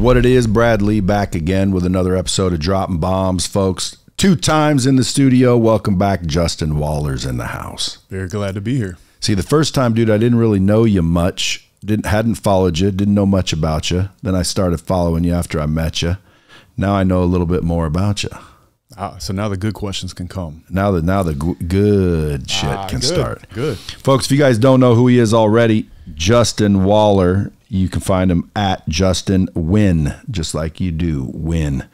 What it is, Brad Lee back again with another episode of Dropping Bombs, folks. 2 times in the studio. Welcome back. Justin Waller's in the house. Very glad to be here. See, the first time, dude, I didn't really know you much. Hadn't followed you. Didn't know much about you. Then I started following you after I met you. Now I know a little bit more about you. So now the good questions can come. Now the good shit can start. Good. Folks, if you guys don't know who he is already, Justin Waller, you can find him at Justin Win, just like you do, Win.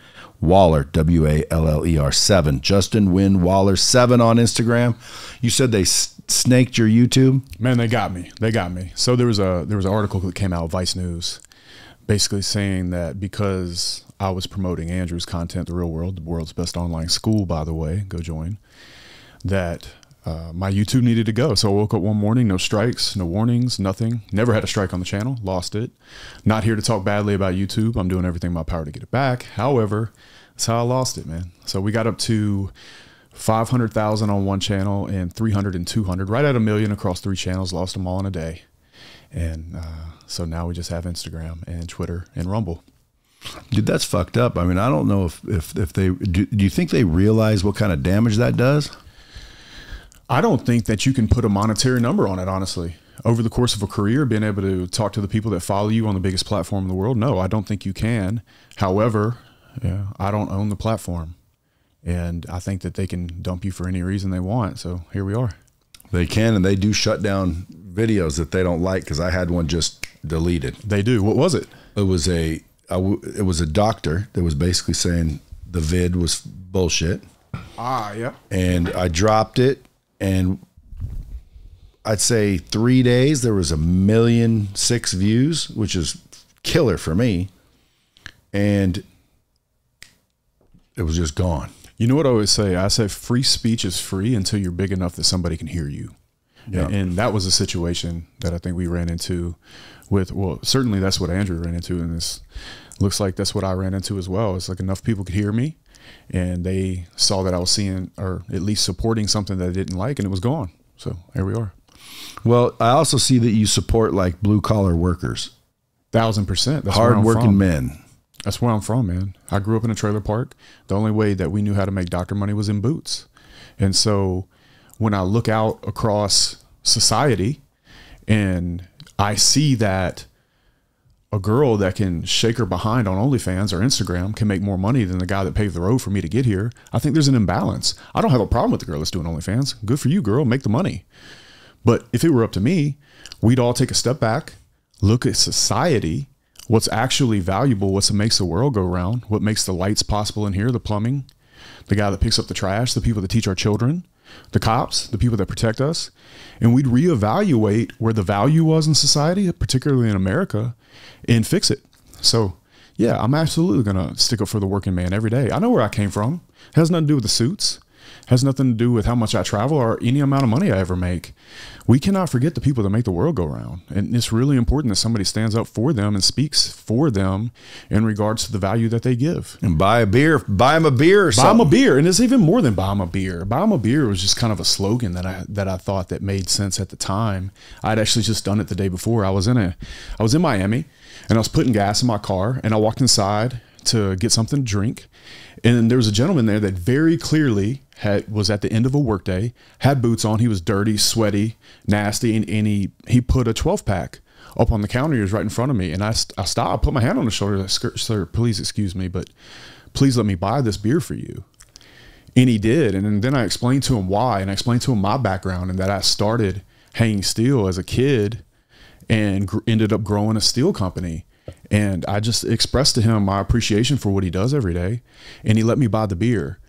Waller, W-A-L-L-E-R 7. Justin Win Waller 7 on Instagram. You said they snaked your YouTube? Man, they got me. They got me. So there was an article that came out, Vice News, basically saying that because I was promoting Andrew's content, The Real World, the world's best online school, by the way, go join, that my YouTube needed to go. So I woke up one morning, no strikes, no warnings, nothing. Never had a strike on the channel, lost it. Not here to talk badly about YouTube. I'm doing everything in my power to get it back. However, that's how I lost it, man. So we got up to 500,000 on one channel and 300 and 200, right at 1 million across 3 channels, lost them all in a day. And so now we just have Instagram and Twitter and Rumble. Dude, that's fucked up. I mean, I don't know if they, do you think they realize what kind of damage that does? I don't think that you can put a monetary number on it, honestly. Over the course of a career, being able to talk to the people that follow you on the biggest platform in the world, no, I don't think you can. However, yeah, I don't own the platform. And I think that they can dump you for any reason they want. So here we are. They can, and they do shut down videos that they don't like, because I had one just deleted. They do. What was it? It was a doctor that was basically saying the vid was bullshit. Yeah. And I dropped it, and I'd say 3 days there was 1,000,006 views, which is killer for me, and it was just gone. You know what I always say? I say free speech is free until you're big enough that somebody can hear you. Yeah. And that was a situation that I think we ran into with, well, certainly that's what Andrew ran into, and this looks like that's what I ran into as well. It's like enough people could hear me, and they saw that I was seeing, or at least supporting something that they didn't like, and it was gone. So here we are. Well, I also see that you support like blue collar workers. 1000%. That's hardworking men. That's where I'm from, man. I grew up in a trailer park. The only way that we knew how to make doctor money was in boots. And so when I look out across society and I see that a girl that can shake her behind on OnlyFans or Instagram can make more money than the guy that paved the road for me to get here, I think there's an imbalance. I don't have a problem with the girl that's doing OnlyFans. Good for you, girl. Make the money. But if it were up to me, we'd all take a step back, look at society, what's actually valuable, what makes the world go round, what makes the lights possible in here, the plumbing, the guy that picks up the trash, the people that teach our children, the cops, the people that protect us. And we'd reevaluate where the value was in society, particularly in America, and fix it. So yeah, I'm absolutely going to stick up for the working man every day. I know where I came from. It has nothing to do with the suits. Has nothing to do with how much I travel or any amount of money I ever make. We cannot forget the people that make the world go round. And it's really important that somebody stands up for them and speaks for them in regards to the value that they give. And buy a beer, buy them a beer or something. Buy them a beer. And it's even more than buy them a beer. Buy them a beer was just kind of a slogan that I thought that made sense at the time. I'd actually just done it the day before. I was in Miami, and I was putting gas in my car, and I walked inside to get something to drink. And there was a gentleman there that very clearly was at the end of a workday, had boots on. He was dirty, sweaty, nasty, and he put a 12-pack up on the counter. He was right in front of me, and I stopped. I put my hand on his shoulder. Sir, please excuse me, but please let me buy this beer for you. And he did. And then I explained to him why, and I explained to him my background and that I started hanging steel as a kid and ended up growing a steel company. And I just expressed to him my appreciation for what he does every day, and he let me buy the beer.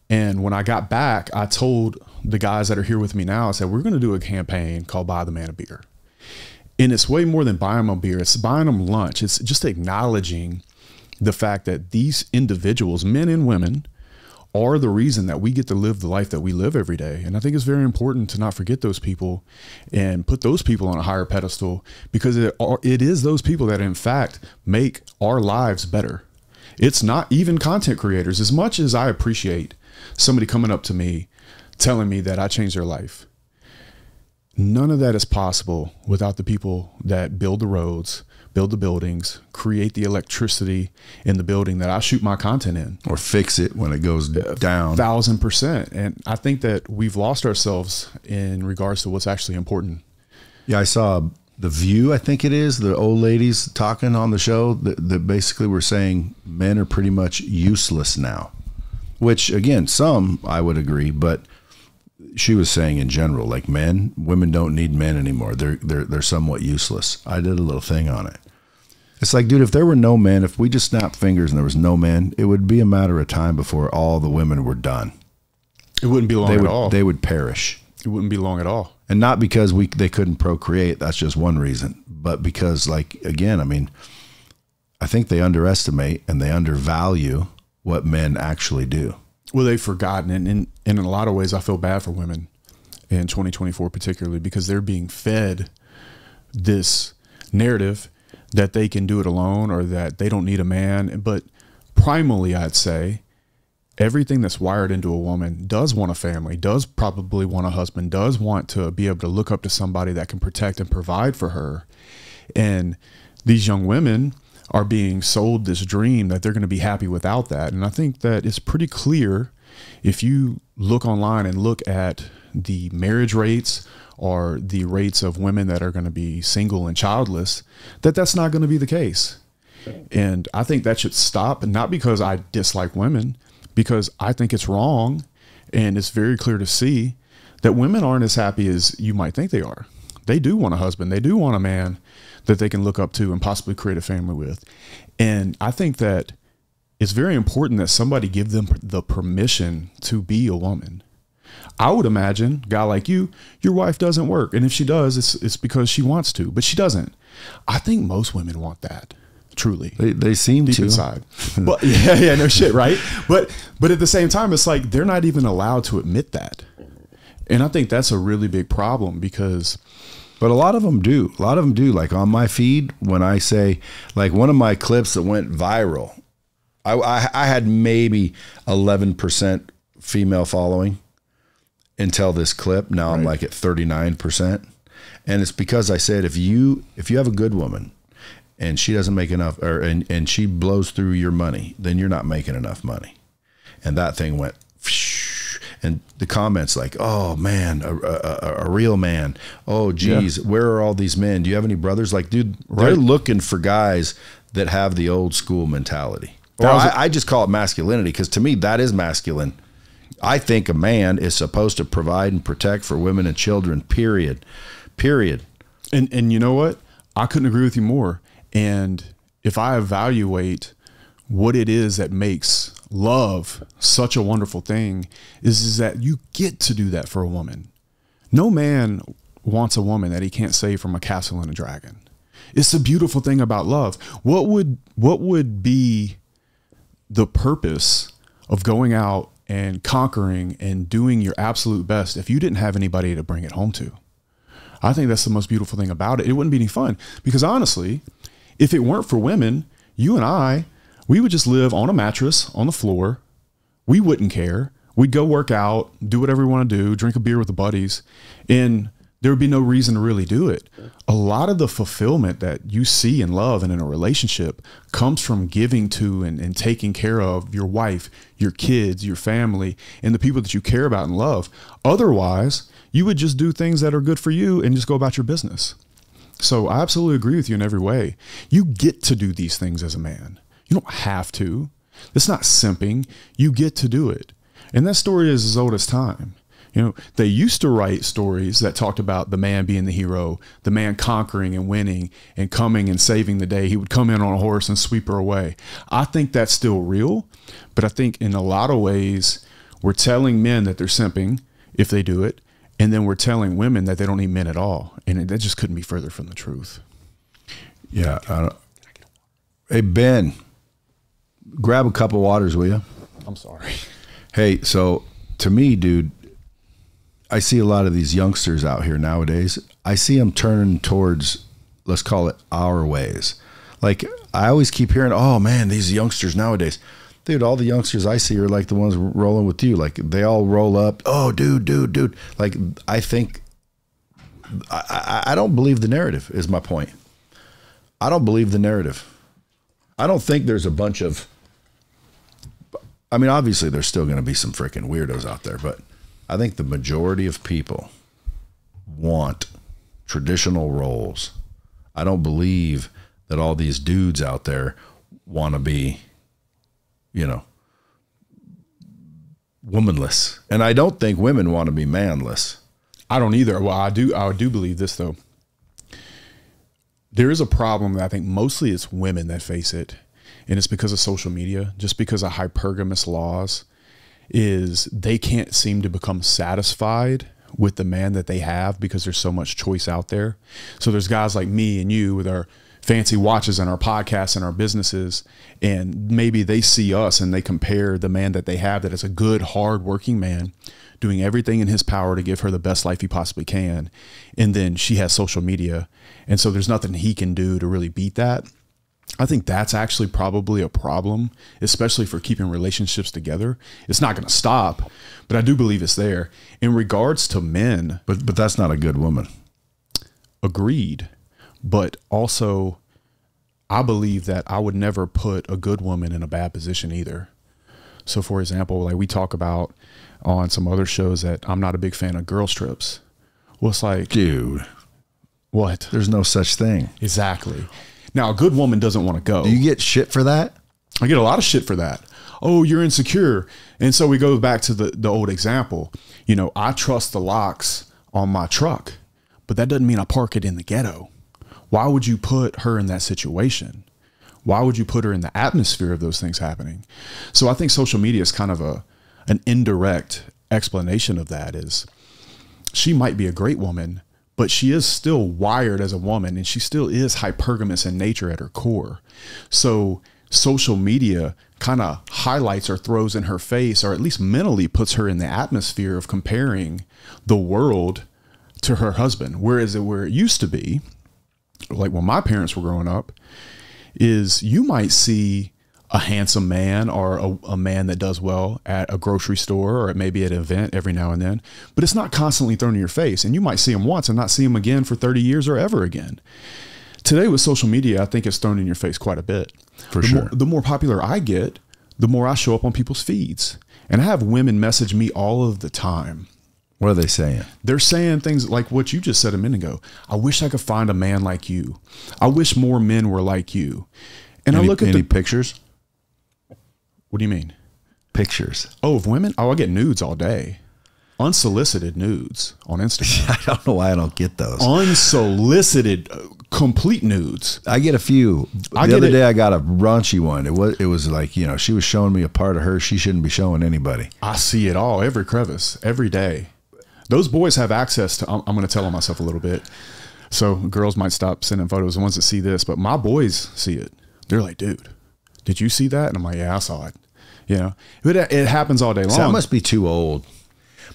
And when I got back, I told the guys that are here with me now, I said, we're going to do a campaign called Buy the Man a Beer. And it's way more than buying them a beer. It's buying them lunch. It's just acknowledging the fact that these individuals, men and women, are the reason that we get to live the life that we live every day. And I think it's very important to not forget those people and put those people on a higher pedestal, because it is those people that in fact make our lives better. It's not even content creators. As much as I appreciate somebody coming up to me telling me that I changed their life, None of that is possible without the people that build the roads, build the buildings, create the electricity in the building that I shoot my content in. Or fix it when it goes down. 1,000%. And I think that we've lost ourselves in regards to what's actually important. Yeah, I saw The View, I think it is, the old ladies talking on the show that basically were saying men are pretty much useless now, which again, some I would agree, but she was saying in general, like women don't need men anymore. They're somewhat useless. I did a little thing on it. It's like, dude, if there were no men, if we just snapped fingers and there was no men, it would be a matter of time before all the women were done. It wouldn't be long at all. They would perish. It wouldn't be long at all. And not because they couldn't procreate. That's just one reason. But because, like, again, I mean, I think they underestimate and they undervalue what men actually do. Well, they've forgotten. And in a lot of ways, I feel bad for women in 2024, particularly because they're being fed this narrative that they can do it alone or that they don't need a man. But primarily, I'd say everything that's wired into a woman does want a family, does probably want a husband, does want to be able to look up to somebody that can protect and provide for her. And these young women are being sold this dream that they're going to be happy without that. And I think that it's pretty clear if you look online and look at the marriage rates or the rates of women that are going to be single and childless, that that's not going to be the case. And I think that should stop. And not because I dislike women, because I think it's wrong. And it's very clear to see that women aren't as happy as you might think they are. They do want a husband. They do want a man that they can look up to and possibly create a family with. And I think that it's very important that somebody give them the permission to be a woman. I would imagine, a guy like you, your wife doesn't work. And if she does, it's because she wants to, but she doesn't. I think most women want that. Truly. They seem deep to. Inside. But yeah, no shit, right? But at the same time, it's like they're not even allowed to admit that. And I think that's a really big problem because... But a lot of them do. A lot of them do. Like on my feed, when I say, like one of my clips that went viral, I had maybe 11% female following until this clip. Now I'm like at 39%. And it's because I said, if you have a good woman and she doesn't make enough, and she blows through your money, then you're not making enough money. And that thing went, and the comments like, oh man, a real man. Oh geez, where are all these men? Do you have any brothers? Like, dude, they're looking for guys that have the old school mentality. Or I just call it masculinity, because to me that is masculine. I think a man is supposed to provide and protect for women and children, period. And you know what? I couldn't agree with you more. And if I evaluate what it is that makes love such a wonderful thing, is that you get to do that for a woman. No man wants a woman that he can't save from a castle and a dragon. It's the beautiful thing about love. What would be the purpose of going out and conquering and doing your absolute best if you didn't have anybody to bring it home to? I think that's the most beautiful thing about it. It wouldn't be any fun, because honestly, if it weren't for women, you and I, we would just live on a mattress on the floor. We wouldn't care. We'd go work out, do whatever we want to do, drink a beer with the buddies, and there would be no reason to really do it. A lot of the fulfillment that you see in love and in a relationship comes from giving to and taking care of your wife, your kids, your family, and the people that you care about and love. Otherwise, you would just do things that are good for you and just go about your business. So I absolutely agree with you in every way. You get to do these things as a man. You don't have to. It's not simping. You get to do it. And that story is as old as time. You know, they used to write stories that talked about the man being the hero, the man conquering and winning and coming and saving the day. He would come in on a horse and sweep her away. I think that's still real, but I think in a lot of ways, we're telling men that they're simping if they do it, and then we're telling women that they don't need men at all. And that just couldn't be further from the truth. Yeah. Hey, Ben, grab a cup of waters, will you? I'm sorry. Hey, so to me, dude, I see a lot of these youngsters out here nowadays. I see them turning towards, let's call it, our ways. Like, I always keep hearing, oh man, these youngsters nowadays. Dude, all the youngsters I see are like the ones rolling with you. Like, they all roll up. Oh, dude. Like, I think I don't believe the narrative is my point. I don't believe the narrative. I don't think there's a bunch of, I mean, obviously there's still going to be some freaking weirdos out there, but I think the majority of people want traditional roles. I don't believe that all these dudes out there want to be, you know, womanless. And I don't think women want to be manless. I don't either. Well, I do believe this though. There is a problem that I think mostly it's women that face it. And it's because of social media, just because of hypergamous laws, is they can't seem to become satisfied with the man that they have because there's so much choice out there. So there's guys like me and you with our fancy watches and our podcasts and our businesses, and maybe they see us and they compare the man that they have that is a good, hardworking man doing everything in his power to give her the best life he possibly can. And then she has social media. And so there's nothing he can do to really beat that. I think that's actually probably a problem, especially for keeping relationships together. It's not going to stop, but I do believe it's there. In regards to men. But that's not a good woman. Agreed. But also, I believe that I would never put a good woman in a bad position either. So for example, like we talk about on some other shows that I'm not a big fan of girls trips. Well, it's like, dude, what? There's no such thing. Exactly. Now, a good woman doesn't want to go. Do you get shit for that? I get a lot of shit for that. Oh, you're insecure. And so we go back to the old example. You know, I trust the locks on my truck, but that doesn't mean I park it in the ghetto. Why would you put her in that situation? Why would you put her in the atmosphere of those things happening? So I think social media is kind of an indirect explanation of that. Is she might be a great woman, but she is still wired as a woman, and she still is hypergamous in nature at her core. So social media kind of highlights or throws in her face, or at least mentally puts her in the atmosphere of comparing the world to her husband. Whereas where it used to be, like when my parents were growing up, is you might see a handsome man or a man that does well at a grocery store or maybe at an event every now and then, but it's not constantly thrown in your face. And you might see him once and not see him again for 30 years or ever again. Today with social media, I think it's thrown in your face quite a bit. For sure. The more popular I get, the more I show up on people's feeds. And I have women message me all of the time. What are they saying? They're saying things like what you just said a minute ago. I wish I could find a man like you. I wish more men were like you. And I look at any pictures. What do you mean? Pictures. Oh, of women? Oh, I get nudes all day. Unsolicited nudes on Instagram. I don't know why I don't get those. Unsolicited, complete nudes. I get a few. The other day I got a raunchy one. It was like, you know, she was showing me a part of her she shouldn't be showing anybody. I see it all, every crevice, every day. Those boys have access to, I'm going to tell on myself a little bit. So girls might stop sending photos, the ones that see this, but my boys see it. They're like, dude, did you see that? And I'm like, yeah, I saw it. You know, but it happens all day long. So I must be too old.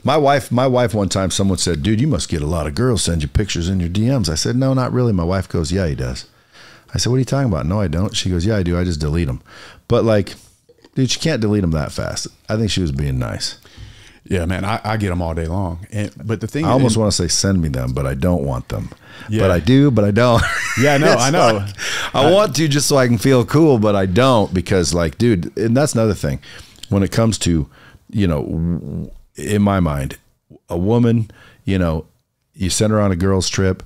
My wife one time, someone said, dude, you must get a lot of girls send you pictures in your DMs. I said, no, not really. My wife goes, yeah, he does. I said, what are you talking about? No, I don't. She goes, yeah, I do. I just delete them. But like, dude, you can't delete them that fast. I think she was being nice. Yeah, man, I get them all day long. But the thing, I almost want to say send me them, but I don't want them. Yeah. But I do, but I don't. Yeah, no, I know. I want to just so I can feel cool, but I don't, because like, dude, and that's another thing. When it comes to, you know, in my mind, a woman, you know, you send her on a girl's trip,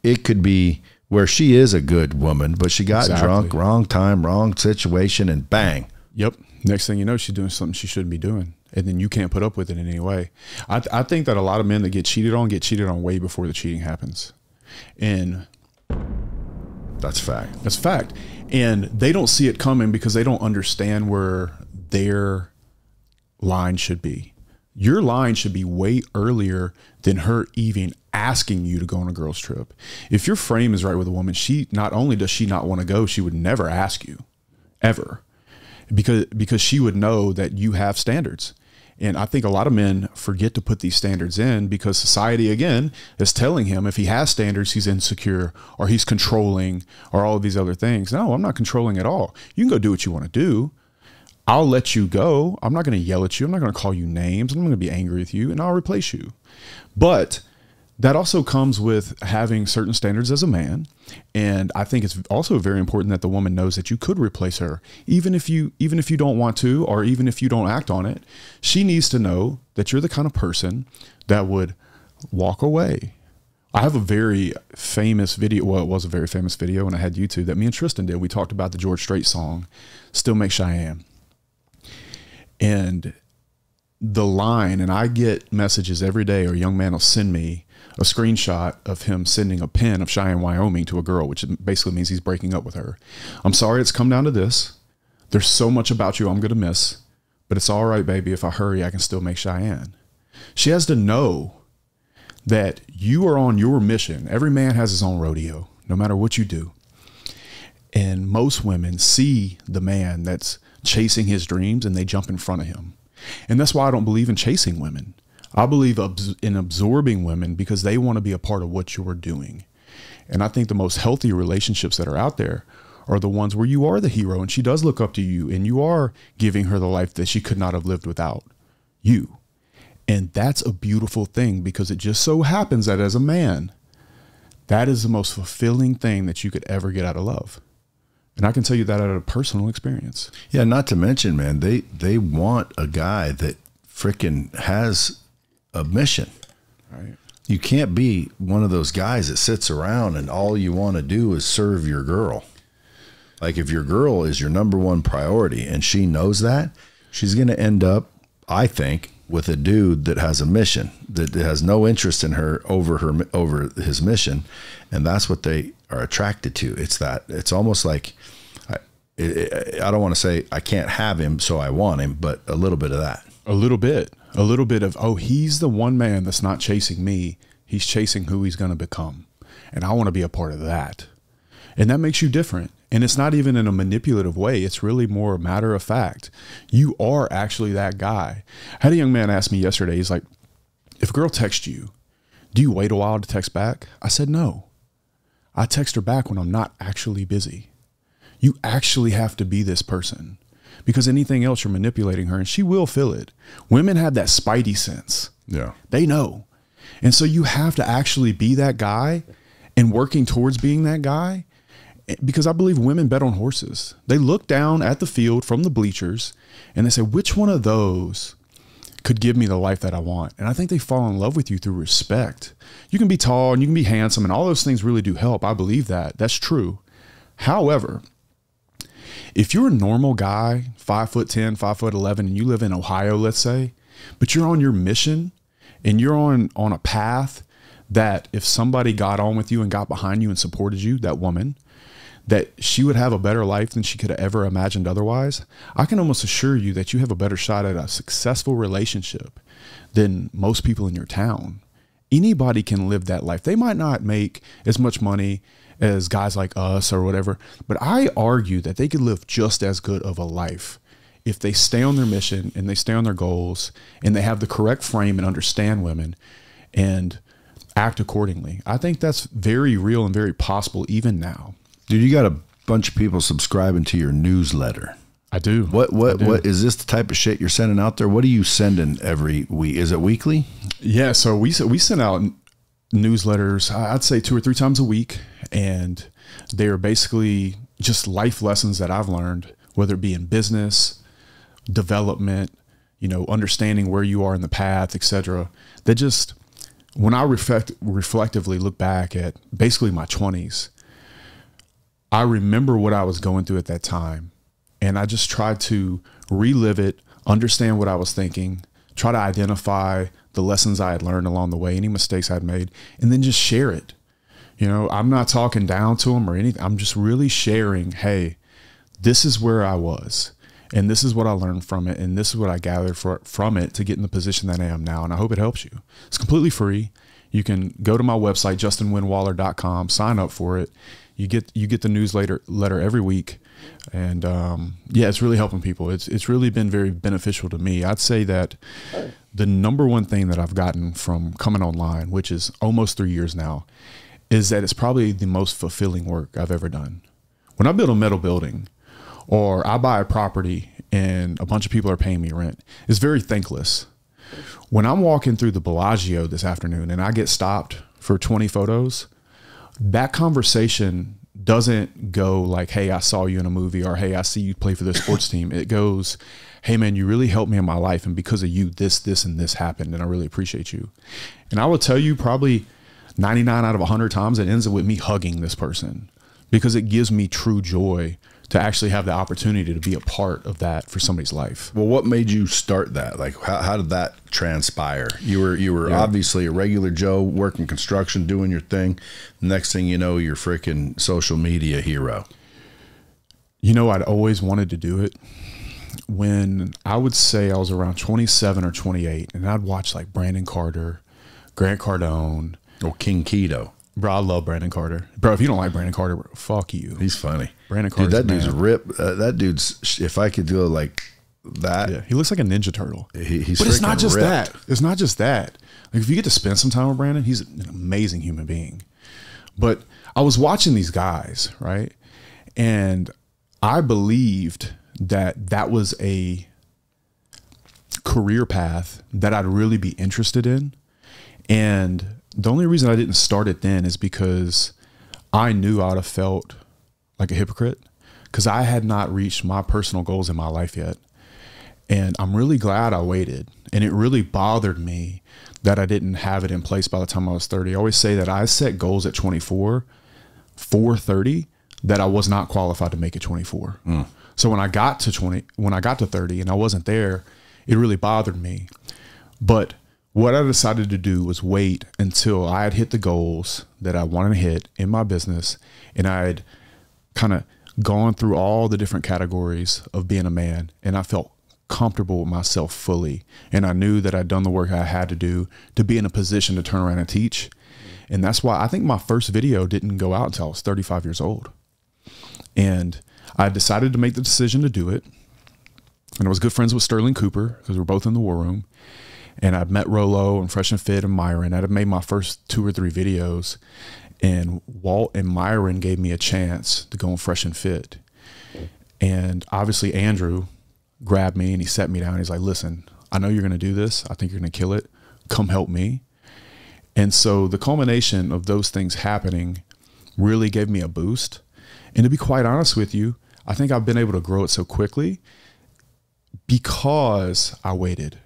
it could be where she is a good woman, but she got drunk, wrong time, wrong situation, and bang. Yep. Next thing you know, she's doing something she shouldn't be doing. And then you can't put up with it in any way. I think that a lot of men that get cheated on way before the cheating happens. And that's fact. That's fact. And they don't see it coming because they don't understand where their line should be. Your line should be way earlier than her even asking you to go on a girl's trip. If your frame is right with a woman, she not only does she not want to go, she would never ask you, ever. Because she would know that you have standards. And I think a lot of men forget to put these standards in because society, again, is telling him if he has standards, he's insecure or he's controlling or all of these other things. No, I'm not controlling at all. You can go do what you want to do. I'll let you go. I'm not going to yell at you. I'm not going to call you names. I'm not going to be angry with you, and I'll replace you. But that also comes with having certain standards as a man. And I think it's also very important that the woman knows that you could replace her, even if you don't want to, or even if you don't act on it. She needs to know that you're the kind of person that would walk away. I have a very famous video. Well, it was a very famous video when I had YouTube that me and Tristan did. We talked about the George Strait song, Still Make Cheyenne. And the line, and I get messages every day, or a young man will send me a screenshot of him sending a pin of Cheyenne, Wyoming to a girl, which basically means he's breaking up with her. I'm sorry it's come down to this. There's so much about you I'm going to miss, but it's all right, baby. If I hurry, I can still make Cheyenne. She has to know that you are on your mission. Every man has his own rodeo, no matter what you do. And most women see the man that's chasing his dreams and they jump in front of him. And that's why I don't believe in chasing women. I believe in absorbing women because they want to be a part of what you're doing. And I think the most healthy relationships that are out there are the ones where you are the hero and she does look up to you and you are giving her the life that she could not have lived without you. And that's a beautiful thing, because it just so happens that as a man, that is the most fulfilling thing that you could ever get out of love. And I can tell you that out of personal experience. Yeah, not to mention, man, they want a guy that frickin' has a mission. Right. You can't be one of those guys that sits around and all you want to do is serve your girl. Like, if your girl is your number one priority and she knows that, she's going to end up, I think, with a dude that has a mission, that has no interest in her over his mission. And that's what they are attracted to. It's almost like, I don't want to say I can't have him, so I want him, but a little bit of that. A little bit of, oh, he's the one man that's not chasing me. He's chasing who he's going to become. And I want to be a part of that. And that makes you different. And it's not even in a manipulative way. It's really more a matter of fact. You are actually that guy. I had a young man ask me yesterday, he's like, if a girl texts you, do you wait a while to text back? I said, no. I text her back when I'm not actually busy. You actually have to be this person, because anything else, you're manipulating her and she will feel it. Women have that spidey sense. Yeah. They know. And so you have to actually be that guy and working towards being that guy. Because I believe women bet on horses. They look down at the field from the bleachers and they say, which one of those could give me the life that I want? And I think they fall in love with you through respect. You can be tall and you can be handsome and all those things really do help. I believe that. That's true. However, if you're a normal guy, 5'10", 5'11", and you live in Ohio, let's say, but you're on your mission and you're on a path that if somebody got on with you and got behind you and supported you, that woman, that she would have a better life than she could have ever imagined otherwise, I can almost assure you that you have a better shot at a successful relationship than most people in your town. Anybody can live that life. They might not make as much money as guys like us or whatever, but I argue that they could live just as good of a life if they stay on their mission and they stay on their goals and they have the correct frame and understand women and act accordingly. I think that's very real and very possible even now. Dude, you got a bunch of people subscribing to your newsletter. I do. What is this the type of shit you're sending out there? What are you sending every week? Is it weekly? Yeah. So we send out newsletters, I'd say 2 or 3 times a week. And they're basically just life lessons that I've learned, whether it be in business, development, understanding where you are in the path, etc. That just, when I reflectively look back at basically my 20s, I remember what I was going through at that time. And I just tried to relive it, understand what I was thinking, try to identify the lessons I had learned along the way, any mistakes I'd made, and then just share it. I'm not talking down to them or anything. I'm just really sharing, hey, this is where I was and this is what I learned from it. And this is what I gathered from it to get in the position that I am now. And I hope it helps you. It's completely free. You can go to my website, justinwinwaller.com, sign up for it. You get the newsletter every week. And yeah, it's really helping people. It's really been very beneficial to me. I'd say that the number one thing that I've gotten from coming online, which is almost 3 years now, is that it's probably the most fulfilling work I've ever done. When I build a metal building or I buy a property and a bunch of people are paying me rent, it's very thankless. When I'm walking through the Bellagio this afternoon and I get stopped for 20 photos, that conversation doesn't go like, hey, I saw you in a movie, or hey, I see you play for the sports team. It goes, hey man, you really helped me in my life, and because of you, this, and this happened, and I really appreciate you. And I will tell you, probably 99 out of 100 times it ends up with me hugging this person, because it gives me true joy to actually have the opportunity to be a part of that for somebody's life. Well, what made you start that? Like, how did that transpire? You were obviously a regular Joe working construction, doing your thing. Next thing you know, you're freaking social media hero. You know, I'd always wanted to do it. When I would say I was around 27 or 28, and I'd watch like Brandon Carter, Grant Cardone, or King Keto. Bro, I love Brandon Carter. Bro, if you don't like Brandon Carter, fuck you. He's funny. Brandon Carter, dude, that dude's ripped. That dude's, if I could go like that. Yeah, he looks like a Ninja Turtle. He's but it's not just ripped. that. It's not just that. Like, if you get to spend some time with Brandon, he's an amazing human being. But I was watching these guys, right? And I believed that that was a career path that I'd really be interested in. And the only reason I didn't start it then is because I knew I would have felt like a hypocrite, because I had not reached my personal goals in my life yet. And I'm really glad I waited. And it really bothered me that I didn't have it in place by the time I was 30. I always say that I set goals at 24 for 30 that I was not qualified to make at 24. So when I got to 30 and I wasn't there, it really bothered me. But what I decided to do was wait until I had hit the goals that I wanted to hit in my business, and I had kind of gone through all the different categories of being a man, and I felt comfortable with myself fully. And I knew that I'd done the work I had to do to be in a position to turn around and teach. And that's why I think my first video didn't go out until I was 35 years old. And I decided to make the decision to do it. And I was good friends with Sterling Cooper, because we're both in the war room. And I'd met Rolo and Fresh and Fit and Myron. I'd have made my first 2 or 3 videos. And Walt and Myron gave me a chance to go on Fresh and Fit. And obviously Andrew grabbed me and he sat me down. He's like, listen, I know you're going to do this. I think you're going to kill it. Come help me. And so the culmination of those things happening really gave me a boost. And to be quite honest with you, I think I've been able to grow it so quickly because I waited,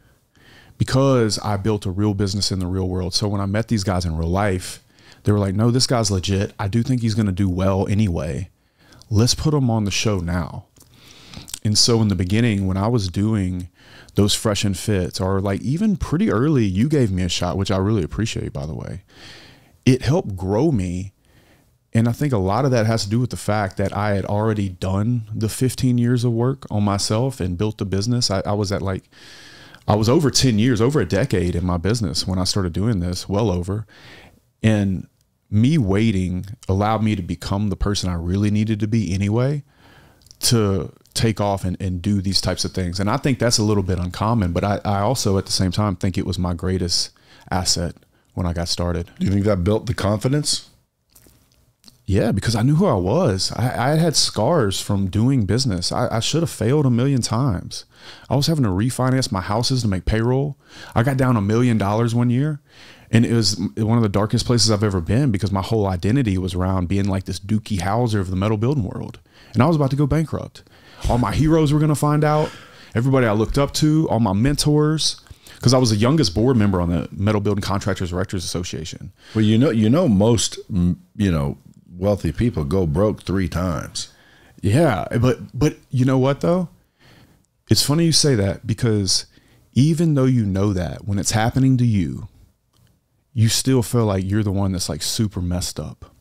because I built a real business in the real world. So when I met these guys in real life, they were like, no, this guy's legit. I do think he's going to do well anyway. Let's put him on the show now. And so in the beginning, when I was doing those Fresh and Fits, or like even pretty early, you gave me a shot, which I really appreciate, by the way, it helped grow me. And I think a lot of that has to do with the fact that I had already done the 15 years of work on myself and built the business. I was over 10 years, over a decade in my business when I started doing this, well over. And me waiting allowed me to become the person I really needed to be anyway, to take off and do these types of things. And I think that's a little bit uncommon, but I also at the same time think it was my greatest asset when I got started. Do you think that built the confidence? Yeah, because I knew who I was. I had scars from doing business. I should have failed a million times. I was having to refinance my houses to make payroll. I got down $1 million one year, and it was one of the darkest places I've ever been, because my whole identity was around being like this Dookie Howser of the metal building world. And I was about to go bankrupt. All my heroes were going to find out. Everybody I looked up to, all my mentors, because I was the youngest board member on the Metal Building Contractors Directors Association. Well, most, wealthy people go broke 3 times. Yeah. But you know what though? It's funny you say that, because even though you know that, when it's happening to you, you still feel like you're the one that's like super messed up.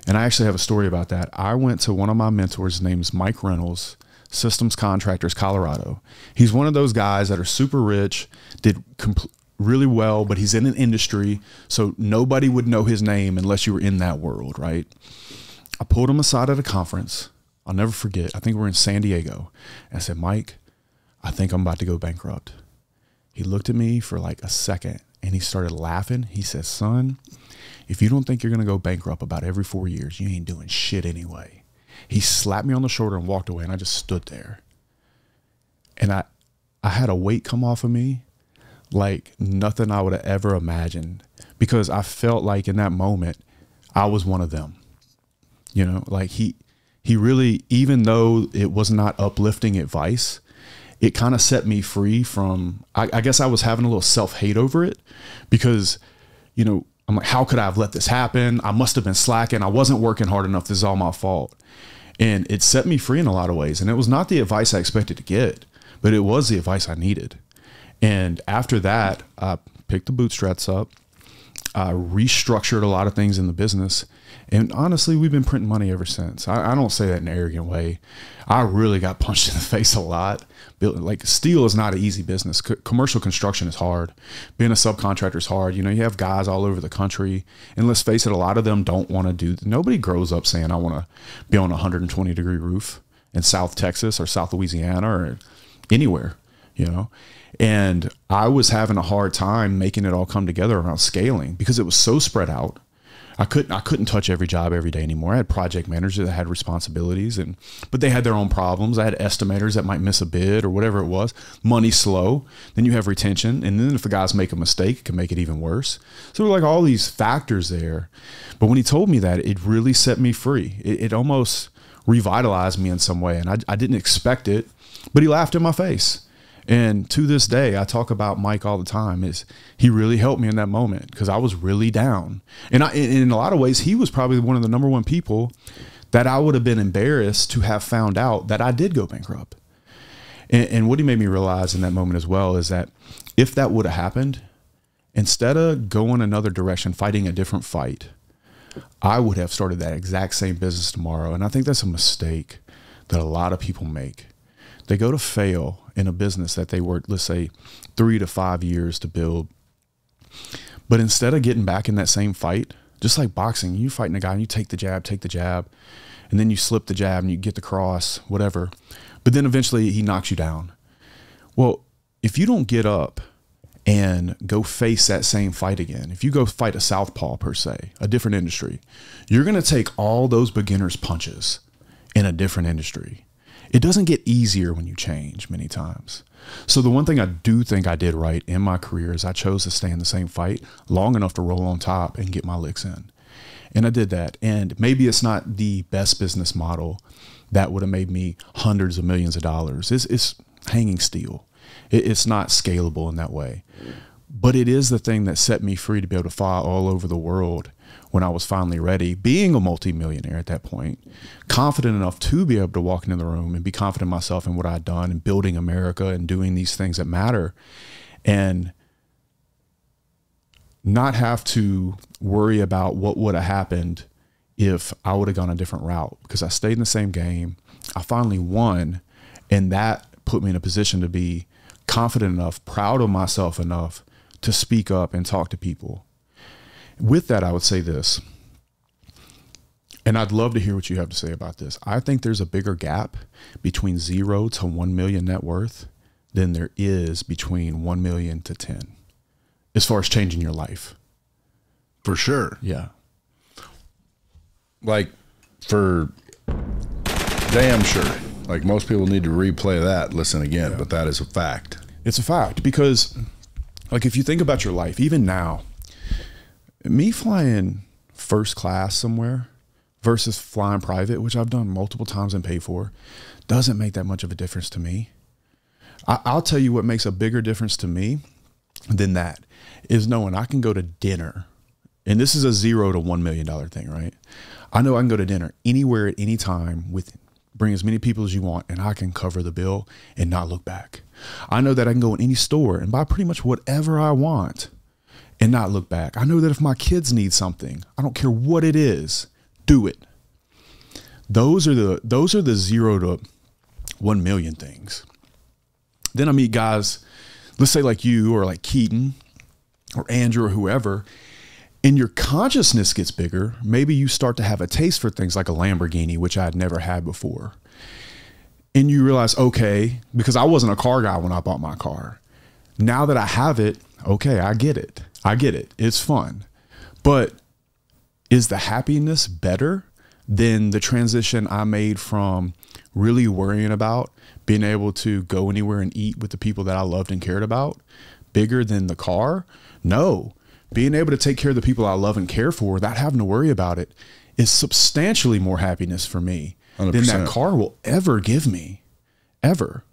And I actually have a story about that. I went to one of my mentors, name's Mike Reynolds, Systems Contractors, Colorado. He's one of those guys that are super rich, did really well, but he's in an industry, so nobody would know his name unless you were in that world, right? I pulled him aside at a conference. I'll never forget. I think we're in San Diego. And I said, Mike, I think I'm about to go bankrupt. He looked at me for like a second and he started laughing. He says, son, if you don't think you're going to go bankrupt about every 4 years, you ain't doing shit anyway. He slapped me on the shoulder and walked away, and I just stood there. And I had a weight come off of me like nothing I would have ever imagined, because I felt like in that moment I was one of them. You know, like he really, even though it was not uplifting advice, it kind of set me free from, I guess I was having a little self-hate over it, because, you know, I'm like, how could I have let this happen? I must have been slacking. I wasn't working hard enough. This is all my fault. And it set me free in a lot of ways. And it was not the advice I expected to get, but it was the advice I needed. And after that, I picked the bootstraps up. I restructured a lot of things in the business. And honestly, we've been printing money ever since. I don't say that in an arrogant way. I really got punched in the face a lot. Like, steel is not an easy business. Commercial construction is hard. Being a subcontractor is hard. You know, you have guys all over the country. And let's face it, a lot of them don't want to do, nobody grows up saying, I want to be on a 120-degree roof in South Texas or South Louisiana or anywhere, you know. And I was having a hard time making it all come together around scaling, because it was so spread out. I couldn't touch every job every day anymore. I had project managers that had responsibilities, but they had their own problems. I had estimators that might miss a bid or whatever it was. Money's slow. Then you have retention. And then if the guys make a mistake, it can make it even worse. So there were like all these factors there. But when he told me that, it really set me free. It almost revitalized me in some way. And I didn't expect it, but he laughed in my face. And to this day, I talk about Mike all the time. He really helped me in that moment, because I was really down. And in a lot of ways, he was probably one of the number one people that I would have been embarrassed to have found out that I did go bankrupt. And what he made me realize in that moment as well is that if that would have happened, instead of going another direction, fighting a different fight, I would have started that exact same business tomorrow. And I think that's a mistake that a lot of people make. They go to fail in a business that they worked, let's say, 3 to 5 years to build. But instead of getting back in that same fight, just like boxing, you fighting a guy and you take the jab, and then you slip the jab and you get the cross, whatever. But then eventually he knocks you down. Well, if you don't get up and go face that same fight again, if you go fight a southpaw per se, a different industry, you're going to take all those beginner's punches in a different industry. It doesn't get easier when you change many times. So the one thing I do think I did right in my career is I chose to stay in the same fight long enough to roll on top and get my licks in. And I did that. And maybe it's not the best business model that would have made me hundreds of millions of dollars. It's hanging steel. It's not scalable in that way. But it is the thing that set me free to be able to fly all over the world when I was finally ready, being a multimillionaire at that point, confident enough to be able to walk into the room and be confident in myself and what I'd done and building America and doing these things that matter, and not have to worry about what would have happened if I would have gone a different route, because I stayed in the same game. I finally won, and that put me in a position to be confident enough, proud of myself enough to speak up and talk to people. With that, I would say this, and I'd love to hear what you have to say about this. I think there's a bigger gap between 0 to 1 million net worth than there is between 1 million to 10, as far as changing your life. For sure. Yeah. Like, for damn sure. Like, most people need to replay that, listen again, but that is a fact. It's a fact, because like, if you think about your life, even now, me flying first class somewhere versus flying private, which I've done multiple times and paid for, doesn't make that much of a difference to me. I'll tell you what makes a bigger difference to me than that is knowing I can go to dinner. And this is a 0 to $1 million thing, right? I know I can go to dinner anywhere at any time, bring as many people as you want, and I can cover the bill and not look back. I know that I can go in any store and buy pretty much whatever I want and not look back. I know that if my kids need something, I don't care what it is, do it. Those are the 0 to 1 million things. Then I meet guys, let's say like you or like Keaton or Andrew or whoever, and your consciousness gets bigger. Maybe you start to have a taste for things like a Lamborghini, which I had never had before. And you realize, okay, because I wasn't a car guy when I bought my car. Now that I have it, okay, I get it. It's fun. But is the happiness better than the transition I made from really worrying about being able to go anywhere and eat with the people that I loved and cared about, bigger than the car? No. Being able to take care of the people I love and care for without having to worry about it is substantially more happiness for me 100%. than that car will ever give me, ever.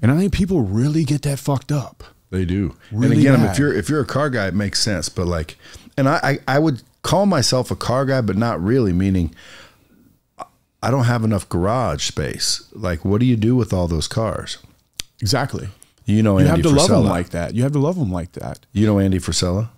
And I think people really get that fucked up. They do. Really and again, bad. if you're a car guy, it makes sense. But like, and I would call myself a car guy, but not really, meaning I don't have enough garage space. Like, what do you do with all those cars? Exactly. You know, You Andy have to love them Frisella. like that. You have to love them like that. You know Andy Frisella?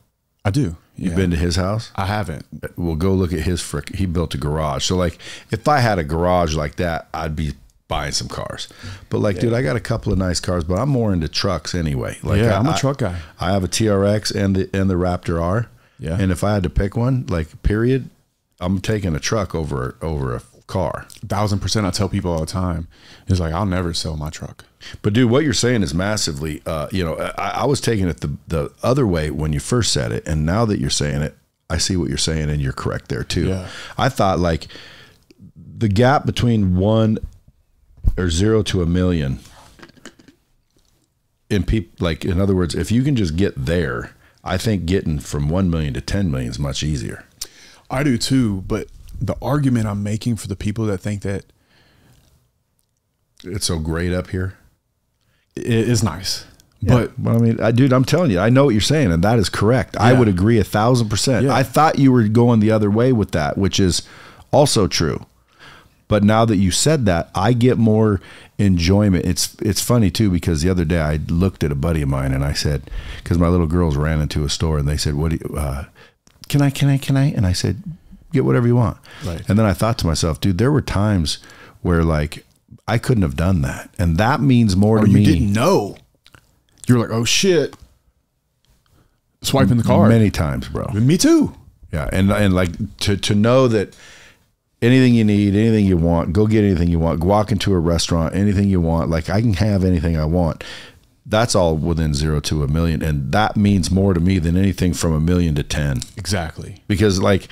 I do. You've been to his house? I haven't. Well, go look at his he built a garage. So like, if I had a garage like that, I'd be buying some cars. But like, dude, I got a couple of nice cars, but I'm more into trucks anyway. Like, I'm a truck guy. I have a TRX and the Raptor R. Yeah. And if I had to pick one, like, period, I'm taking a truck over a car. 1,000%. I tell people all the time, it's like, I'll never sell my truck. But dude, what you're saying is massively, I was taking it the other way when you first said it. And now that you're saying it, I see what you're saying, and you're correct there too. Yeah. I thought like the gap between 1 or 0 to a million in people, like, in other words, if you can just get there, I think getting from 1 million to 10 million is much easier. I do too, but the argument I'm making for the people that think that It's so great up here. it is nice. But I mean, dude, I'm telling you, I know what you're saying, and that is correct. I would agree 1,000%. Yeah. I thought you were going the other way with that, which is also true. But now that you said that, I get more enjoyment. It's funny too, because the other day I looked at a buddy of mine and I said, because my little girls ran into a store and they said, "What do you? Can I?" And I said, "Get whatever you want." Right. And then I thought to myself, dude, there were times where like I couldn't have done that, and that means more to me. You didn't know. You're like, oh shit, swiping the card. Many times, bro. Me too. Yeah, and like to know that anything you need, anything you want, go get anything you want. Walk into a restaurant, anything you want. Like, I can have anything I want. That's all within 0 to a million, and that means more to me than anything from 1 million to 10. Exactly. Because like,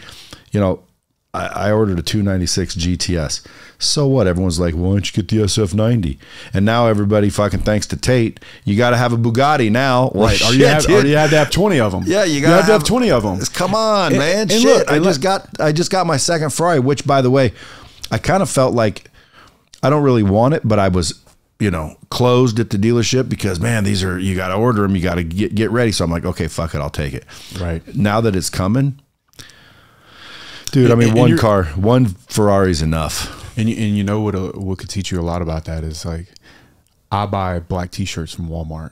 I ordered a 296 GTS. So what? Everyone's like, why don't you get the SF90? And now everybody fucking, thanks to Tate, you got to have a Bugatti now. Well, Right. Or shit, you had dude. to have 20 of them. Yeah, you have gotta to have 20 of them. Come on, man. And Shit. look, I just got my second Ferrari, which, by the way, I kind of felt like I don't really want it, but I was, closed at the dealership because, man, these are, you got to order them. You got to get ready. So I'm like, okay, fuck it. I'll take it. Right. Now that it's coming, dude, I mean, one Ferrari's enough. And you know what could teach you a lot about that is, like, I buy black t-shirts from Walmart.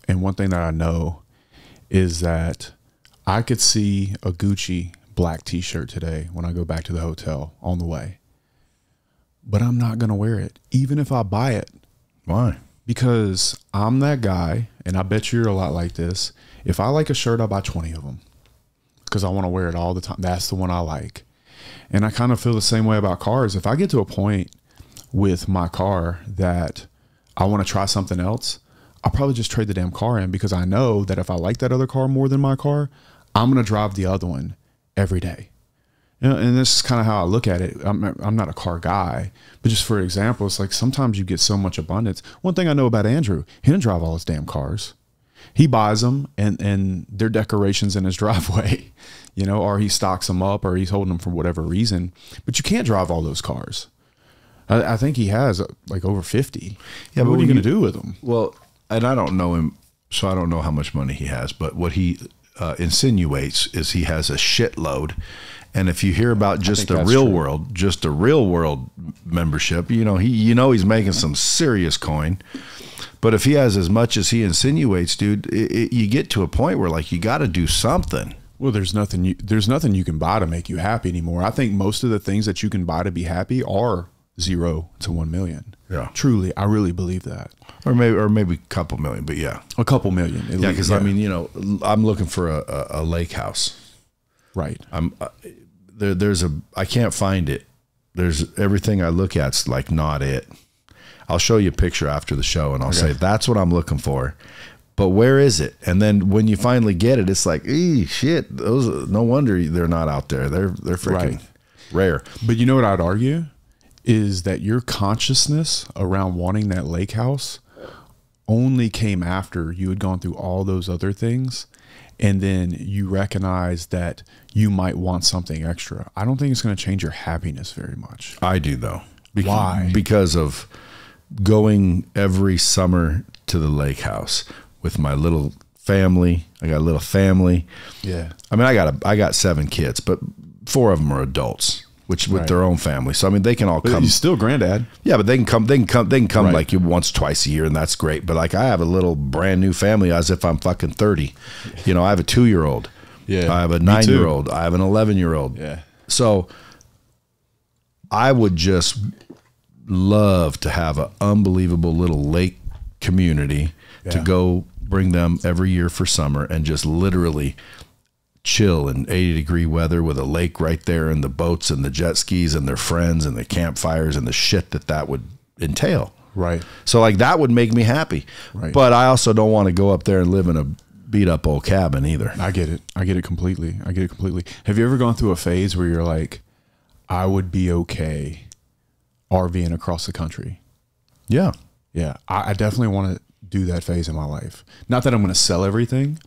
And one thing that I know is that I could see a Gucci black t-shirt today when I go back to the hotel on the way. But I'm not going to wear it, even if I buy it. Why? Because I'm that guy, and I bet you're a lot like this. If I like a shirt, I buy 20 of them because I want to wear it all the time. That's the one I like. And I kind of feel the same way about cars. If I get to a point with my car that I want to try something else, I'll probably just trade the damn car in, because I know that if I like that other car more than my car, I'm going to drive the other one every day. And this is kind of how I look at it. I'm not a car guy, but just for example, it's like sometimes you get so much abundance. One thing I know about Andrew, he doesn't drive all his damn cars. He buys them and they're decorations in his driveway, or he stocks them up, or he's holding them for whatever reason. But you can't drive all those cars. I think he has like over 50. Yeah, but what are you going to do with them? Well, and I don't know him, so I don't know how much money he has, but what he insinuates is he has a shitload. And if you hear about just a real world membership, he's making some serious coin. But if he has as much as he insinuates, dude, you get to a point where like you got to do something. Well, there's nothing you can buy to make you happy anymore. I think most of the things that you can buy to be happy are 0 to 1 million. Yeah, truly, I really believe that. Or maybe a couple million, but yeah, a couple million. Yeah, because I mean, I'm looking for a lake house. Right. I can't find it. There's everything I look at's like not it. I'll show you a picture after the show and I'll say, that's what I'm looking for. But where is it? And then when you finally get it, it's like, shit, those, no wonder they're not out there. They're freaking rare. But you know what I'd argue is that your consciousness around wanting that lake house only came after you had gone through all those other things. And then you recognize that you might want something extra. I don't think it's going to change your happiness very much. I do, though. Why? Because of going every summer to the lake house with my little family. I got a little family. Yeah. I mean, I got 7 kids, but 4 of them are adults, which with their own family. So I mean, they can all come. You're still granddad. Yeah, but they can come like you once, twice a year, and that's great. But like, I have a little brand new family as if I'm fucking 30. You know, I have a 2-year-old. Yeah. I have a 9-year-old. I have an 11-year-old. Yeah. So I would just love to have an unbelievable little lake community to go bring them every year for summer and just literally chill in 80-degree weather with a lake right there and the boats and the jet skis and their friends and the campfires and the shit that would entail. Right. So like that would make me happy. Right. But I also don't want to go up there and live in a beat up old cabin either. I get it. I get it completely. Have you ever gone through a phase where you're like, I would be okay RVing across the country? Yeah. Yeah. I definitely want to do that phase in my life. Not that I'm going to sell everything,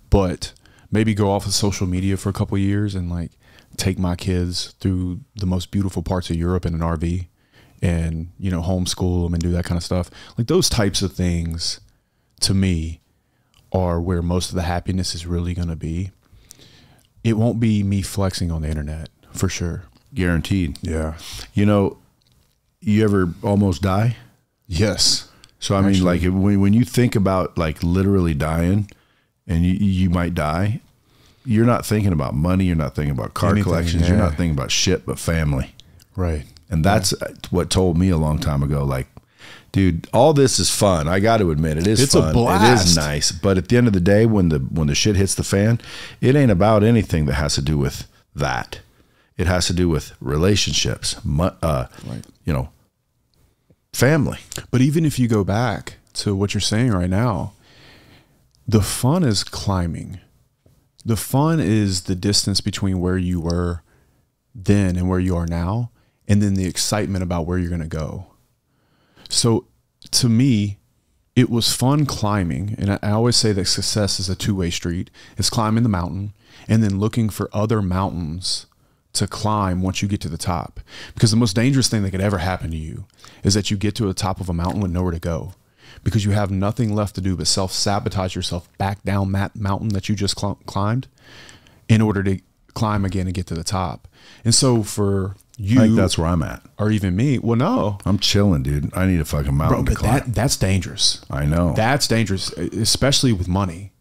but maybe go off of social media for a couple of years and like take my kids through the most beautiful parts of Europe in an RV and, you know, homeschool them and do that kind of stuff. Like those types of things to me are where most of the happiness is really going to be. It won't be me flexing on the internet for sure. Guaranteed. Yeah. You know, you ever almost die? Yes. So, I mean, like when you think about like literally dying and you might die, you're not thinking about money. You're not thinking about car collections. You're not thinking about shit, but family. Right. And that's what told me a long time ago, like, dude, all this is fun. I got to admit, it's fun. A blast. It is nice. But at the end of the day, when the shit hits the fan, it ain't about anything that has to do with that. It has to do with relationships, you know, family. But even if you go back to what you're saying right now, the fun is climbing. The fun is the distance between where you were then and where you are now, and then the excitement about where you're going to go. So to me, it was fun climbing. And I always say that success is a two-way street. It's climbing the mountain and then looking for other mountains to climb once you get to the top. Because the most dangerous thing that could ever happen to you is that you get to the top of a mountain with nowhere to go, because you have nothing left to do but self-sabotage yourself back down that mountain that you just climbed in order to climb again and get to the top. And so for you, I think that's where I'm at. Or even me, well, no. I'm chilling, dude. I need a fucking mountain to climb. That's dangerous. I know. That's dangerous, especially with money.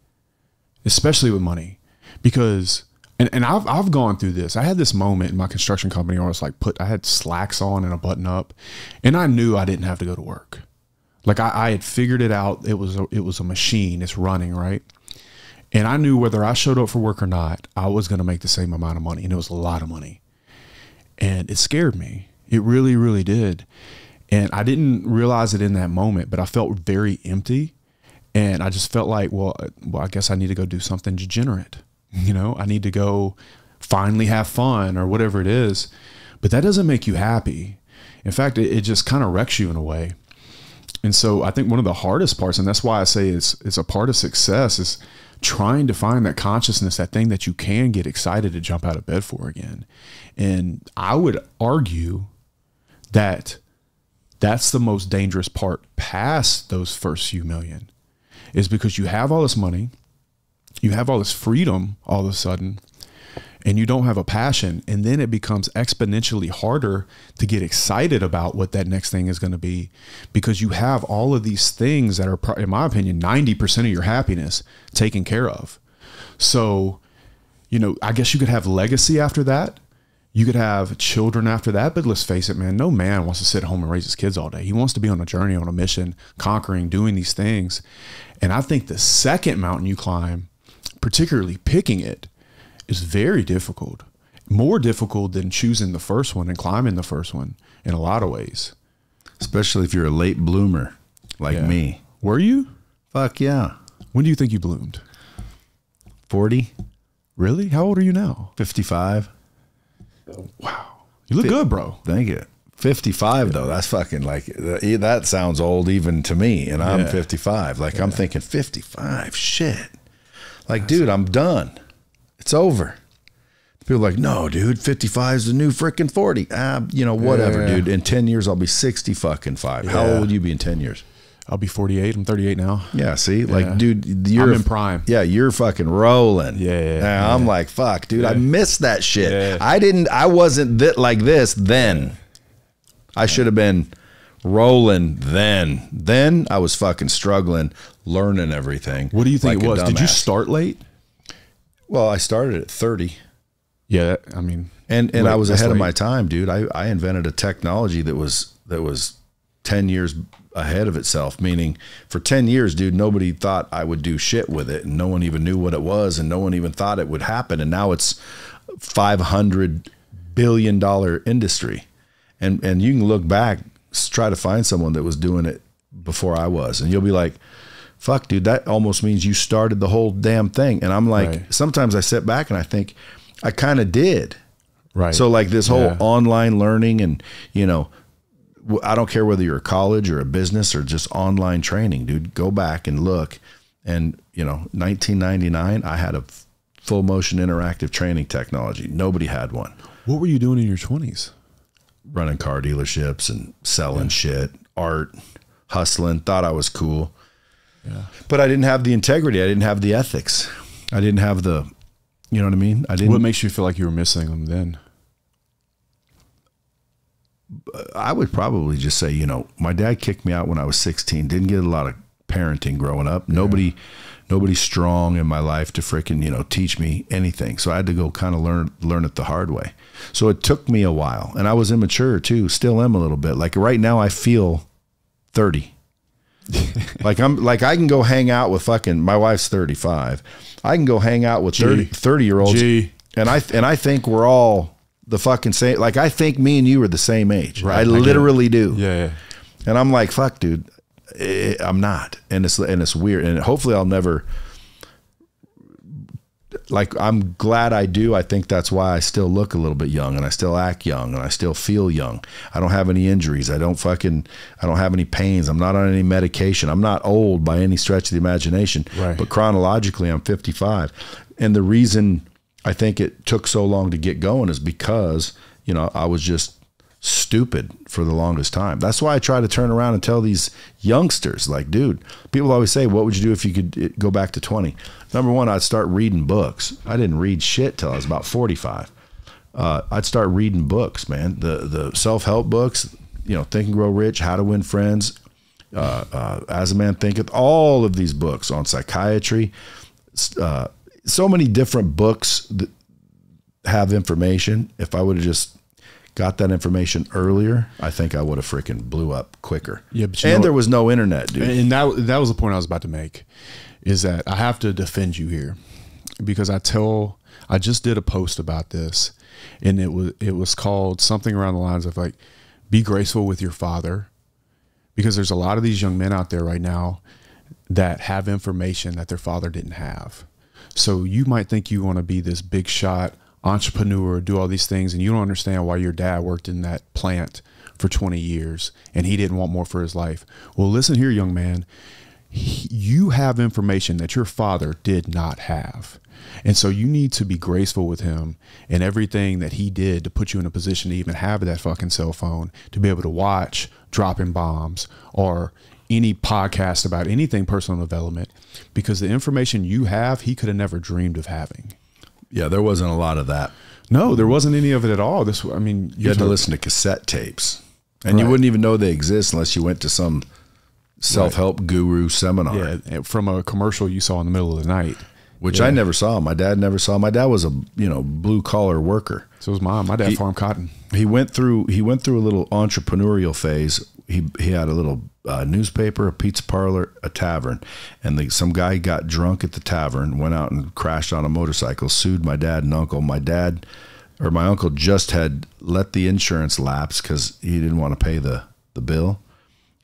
Especially with money. Because... And I've gone through this. I had this moment in my construction company where I was like, I had slacks on and a button up, and I knew I didn't have to go to work. Like I had figured it out. It was a machine. It's running, right? And I knew whether I showed up for work or not, I was going to make the same amount of money, and it was a lot of money. And it scared me. It really, really did. And I didn't realize it in that moment, but I felt very empty, and I just felt like, well, I guess I need to go do something degenerate. You know, I need to go finally have fun or whatever it is. But that doesn't make you happy. In fact, it just kind of wrecks you in a way. And so I think one of the hardest parts, and that's why I say it's a part of success, is trying to find that consciousness, that thing that you can get excited to jump out of bed for again. And I would argue that that's the most dangerous part past those first few million, is because you have all this money, you have all this freedom all of a sudden, and you don't have a passion. And then it becomes exponentially harder to get excited about what that next thing is going to be, because you have all of these things that are, in my opinion, 90% of your happiness taken care of. So, you know, I guess you could have legacy after that. You could have children after that. But let's face it, man, no man wants to sit at home and raise his kids all day. He wants to be on a journey, on a mission, conquering, doing these things. And I think the second mountain you climb, particularly picking it, is very difficult, more difficult than choosing the first one and climbing the first one in a lot of ways. Especially if you're a late bloomer like me. Were you? Fuck yeah. When do you think you bloomed? 40. Really? How old are you now? 55. Wow. You look good, bro. Thank you. 55 though, that's fucking like, that sounds old even to me, and I'm 55. Like I'm thinking 55, shit. Like, dude, I'm done. It's over. People are like, no, dude, 55 is the new freaking 40. You know, whatever, dude. In 10 years, I'll be 60 fucking 5. How old will you be in 10 years? I'll be 48. I'm 38 now. Yeah, see? Like, dude, you're I'm in prime. Yeah, you're fucking rolling. Yeah. I'm like, fuck, dude, I missed that shit. I wasn't like this then. I should have been rolling then. Then I was fucking struggling, learning everything. What do you think it was? Did you start late? Well, I started at 30. Yeah, I mean, and I was ahead of my time, dude. I invented a technology that was 10 years ahead of itself, meaning for 10 years, dude, nobody thought I would do shit with it, and no one even knew what it was, and no one even thought it would happen. And now it's $500 billion industry. And you can look back, try to find someone that was doing it before I was, and you'll be like, fuck, dude, that almost means you started the whole damn thing. And I'm like, sometimes I sit back and I think I kind of did. Right. So like this whole online learning, and, you know, I don't care whether you're a college or a business or just online training, dude, go back and look. And, you know, 1999, I had a full motion interactive training technology. Nobody had one. What were you doing in your 20s? Running car dealerships and selling shit, art, hustling, thought I was cool. Yeah. But I didn't have the integrity. I didn't have the ethics. I didn't have the, you know what I mean? I didn't. What makes you feel like you were missing them then? I would probably just say, you know, my dad kicked me out when I was 16. Didn't get a lot of parenting growing up. Nobody strong in my life to freaking, you know, teach me anything. So I had to go kind of learn it the hard way. So it took me a while, and I was immature too. Still am a little bit. Like right now I feel 30. Like I can go hang out with fucking, my wife's 35. I can go hang out with 30-year-olds. And I think we're all the fucking same. Like I think me and you are the same age. Right. I literally do. Yeah. And I'm like, fuck, dude, I'm not. And it's weird. And hopefully I'll never, like, I'm glad I do. I think that's why I still look a little bit young, and I still act young, and I still feel young. I don't have any injuries. I don't have any pains. I'm not on any medication. I'm not old by any stretch of the imagination. Right. But chronologically, I'm 55. And the reason I think it took so long to get going is because, you know, I was just stupid for the longest time. That's why I try to turn around and tell these youngsters, like, dude, people always say, what would you do if you could go back to 20? Number one, I'd start reading books. I didn't read shit till I was about 45. I'd start reading books, man. The self-help books, you know, Think and Grow Rich, How to Win Friends, As a Man Thinketh, all of these books on psychiatry, so many different books that have information. If I would have just got that information earlier, I think I would have freaking blew up quicker. Yeah, but there was no internet, dude. And that was the point I was about to make, is that I have to defend you here, because I just did a post about this, and it was called something around the lines of like, be graceful with your father, because there's a lot of these young men out there right now that have information that their father didn't have. So you might think you want to be this big shot entrepreneur, do all these things, and you don't understand why your dad worked in that plant for 20 years and he didn't want more for his life. Well, listen here, young man, you have information that your father did not have. And so you need to be graceful with him and everything that he did to put you in a position to even have that fucking cell phone, to be able to watch Dropping Bombs or any podcast about anything personal development, because the information you have, he could have never dreamed of having. Yeah, there wasn't a lot of that. No, there wasn't any of it at all. You had to listen to cassette tapes, and you wouldn't even know they exist unless you went to some self-help guru seminar. Yeah, from a commercial you saw in the middle of the night, which I never saw. My dad never saw. My dad was a blue collar worker. So was mom. My dad farmed cotton. He went through a little entrepreneurial phase. He had a little newspaper, a pizza parlor, a tavern, and some guy got drunk at the tavern, went out and crashed on a motorcycle, sued my dad and uncle. My uncle just had let the insurance lapse because he didn't want to pay the bill,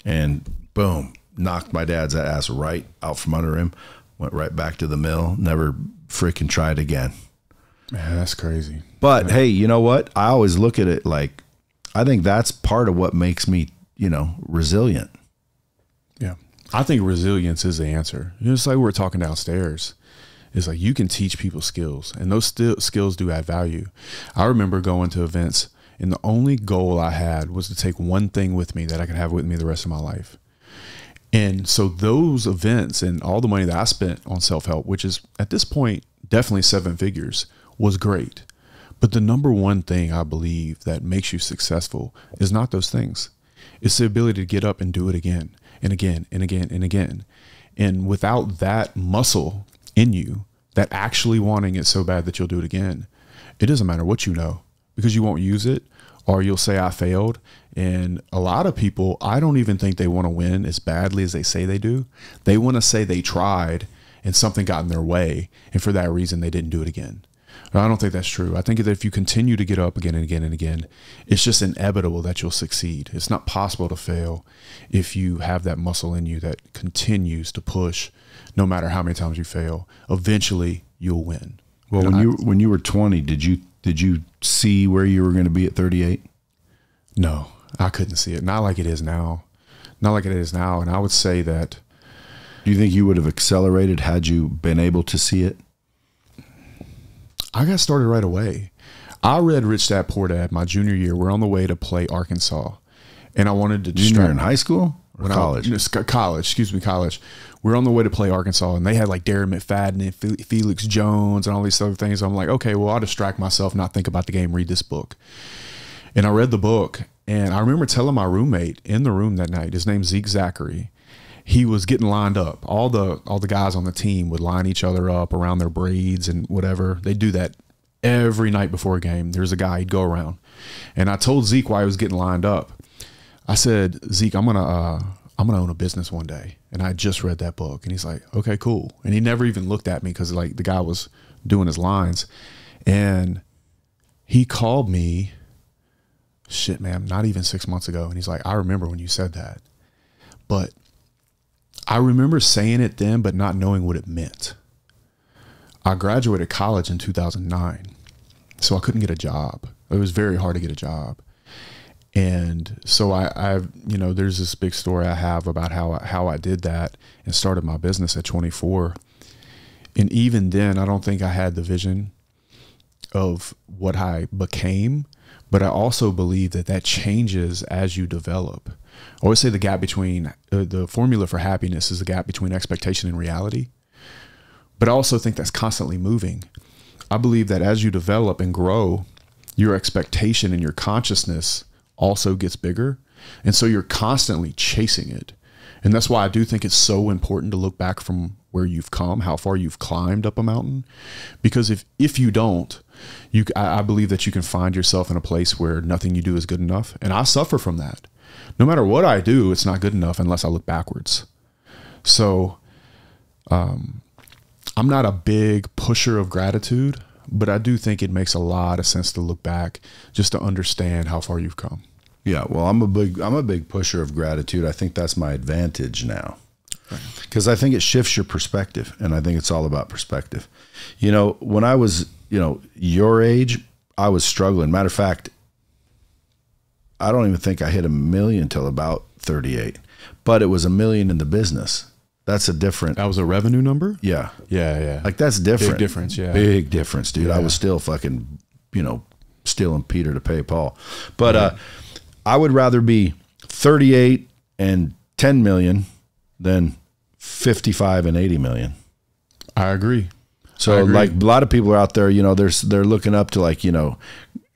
and boom, knocked my dad's ass right out from under him, went right back to the mill, never freaking tried again. Man, that's crazy. But hey, you know what? I always look at it like, I think that's part of what makes me, resilient. Yeah. I think resilience is the answer. Just like we were talking downstairs. It's like you can teach people skills, and those skills do add value. I remember going to events, and the only goal I had was to take one thing with me that I could have with me the rest of my life. And so those events and all the money that I spent on self-help, which is at this point definitely 7 figures, was great. But the number one thing I believe that makes you successful is not those things. It's the ability to get up and do it again and again and again and again. And without that muscle in you, that actually wanting it so bad that you'll do it again, it doesn't matter what you know, because you won't use it, or you'll say I failed. And a lot of people, I don't even think they want to win as badly as they say they do. They want to say they tried and something got in their way, and for that reason they didn't do it again. I don't think that's true. I think that if you continue to get up again and again and again, it's just inevitable that you'll succeed. It's not possible to fail if you have that muscle in you that continues to push no matter how many times you fail. Eventually you'll win. Well, when you were 20, did you see where you were going to be at 38? No, I couldn't see it. Not like it is now. Not like it is now. And I would say that. Do you think you would have accelerated had you been able to see it? I got started right away. I read Rich Dad Poor Dad my junior year. We're on the way to play Arkansas, and I wanted to Junior in high school or college? College. We're on the way to play Arkansas, and they had like Darren McFadden and Felix Jones and all these other things. I'm like, okay, well, I'll distract myself, not think about the game, read this book. And I read the book, and I remember telling my roommate in the room that night, his name's Zeke Zachary. He was getting lined up. All the guys on the team would line each other up around their braids and whatever. They do that every night before a game. There's a guy he'd go around, and I told Zeke why he was getting lined up. I said, Zeke, I'm gonna own a business one day. And I just read that book, and he's like, okay, cool. And he never even looked at me because like the guy was doing his lines, and he called me, shit, man, not even 6 months ago, and he's like, I remember when you said that, but I remember saying it then, but not knowing what it meant. I graduated college in 2009, so I couldn't get a job. It was very hard to get a job. And so I've, there's this big story I have about how I did that and started my business at 24. And even then, I don't think I had the vision of what I became, but I also believe that changes as you develop. I always say the gap between the formula for happiness is the gap between expectation and reality. But I also think that's constantly moving. I believe that as you develop and grow, your expectation and your consciousness also gets bigger. And so you're constantly chasing it. And that's why I do think it's so important to look back from where you've come, how far you've climbed up a mountain. Because if you don't, I believe that you can find yourself in a place where nothing you do is good enough. And I suffer from that. No matter what I do, it's not good enough unless I look backwards. So I'm not a big pusher of gratitude, but I do think it makes a lot of sense to look back just to understand how far you've come. Yeah, well, I'm a big pusher of gratitude. I think that's my advantage now, because I think it shifts your perspective, and I think it's all about perspective. When I was, your age, I was struggling. Matter of fact, I don't even think I hit 1 million till about 38, but it was 1 million in the business. That's a different. That was a revenue number? Yeah. Yeah. Like that's different. Big difference. Yeah. Big difference, dude. Yeah. I was still fucking, stealing Peter to pay Paul. But I would rather be 38 and 10 million than 55 and 80 million. I agree. So like a lot of people are out there, they're looking up to like,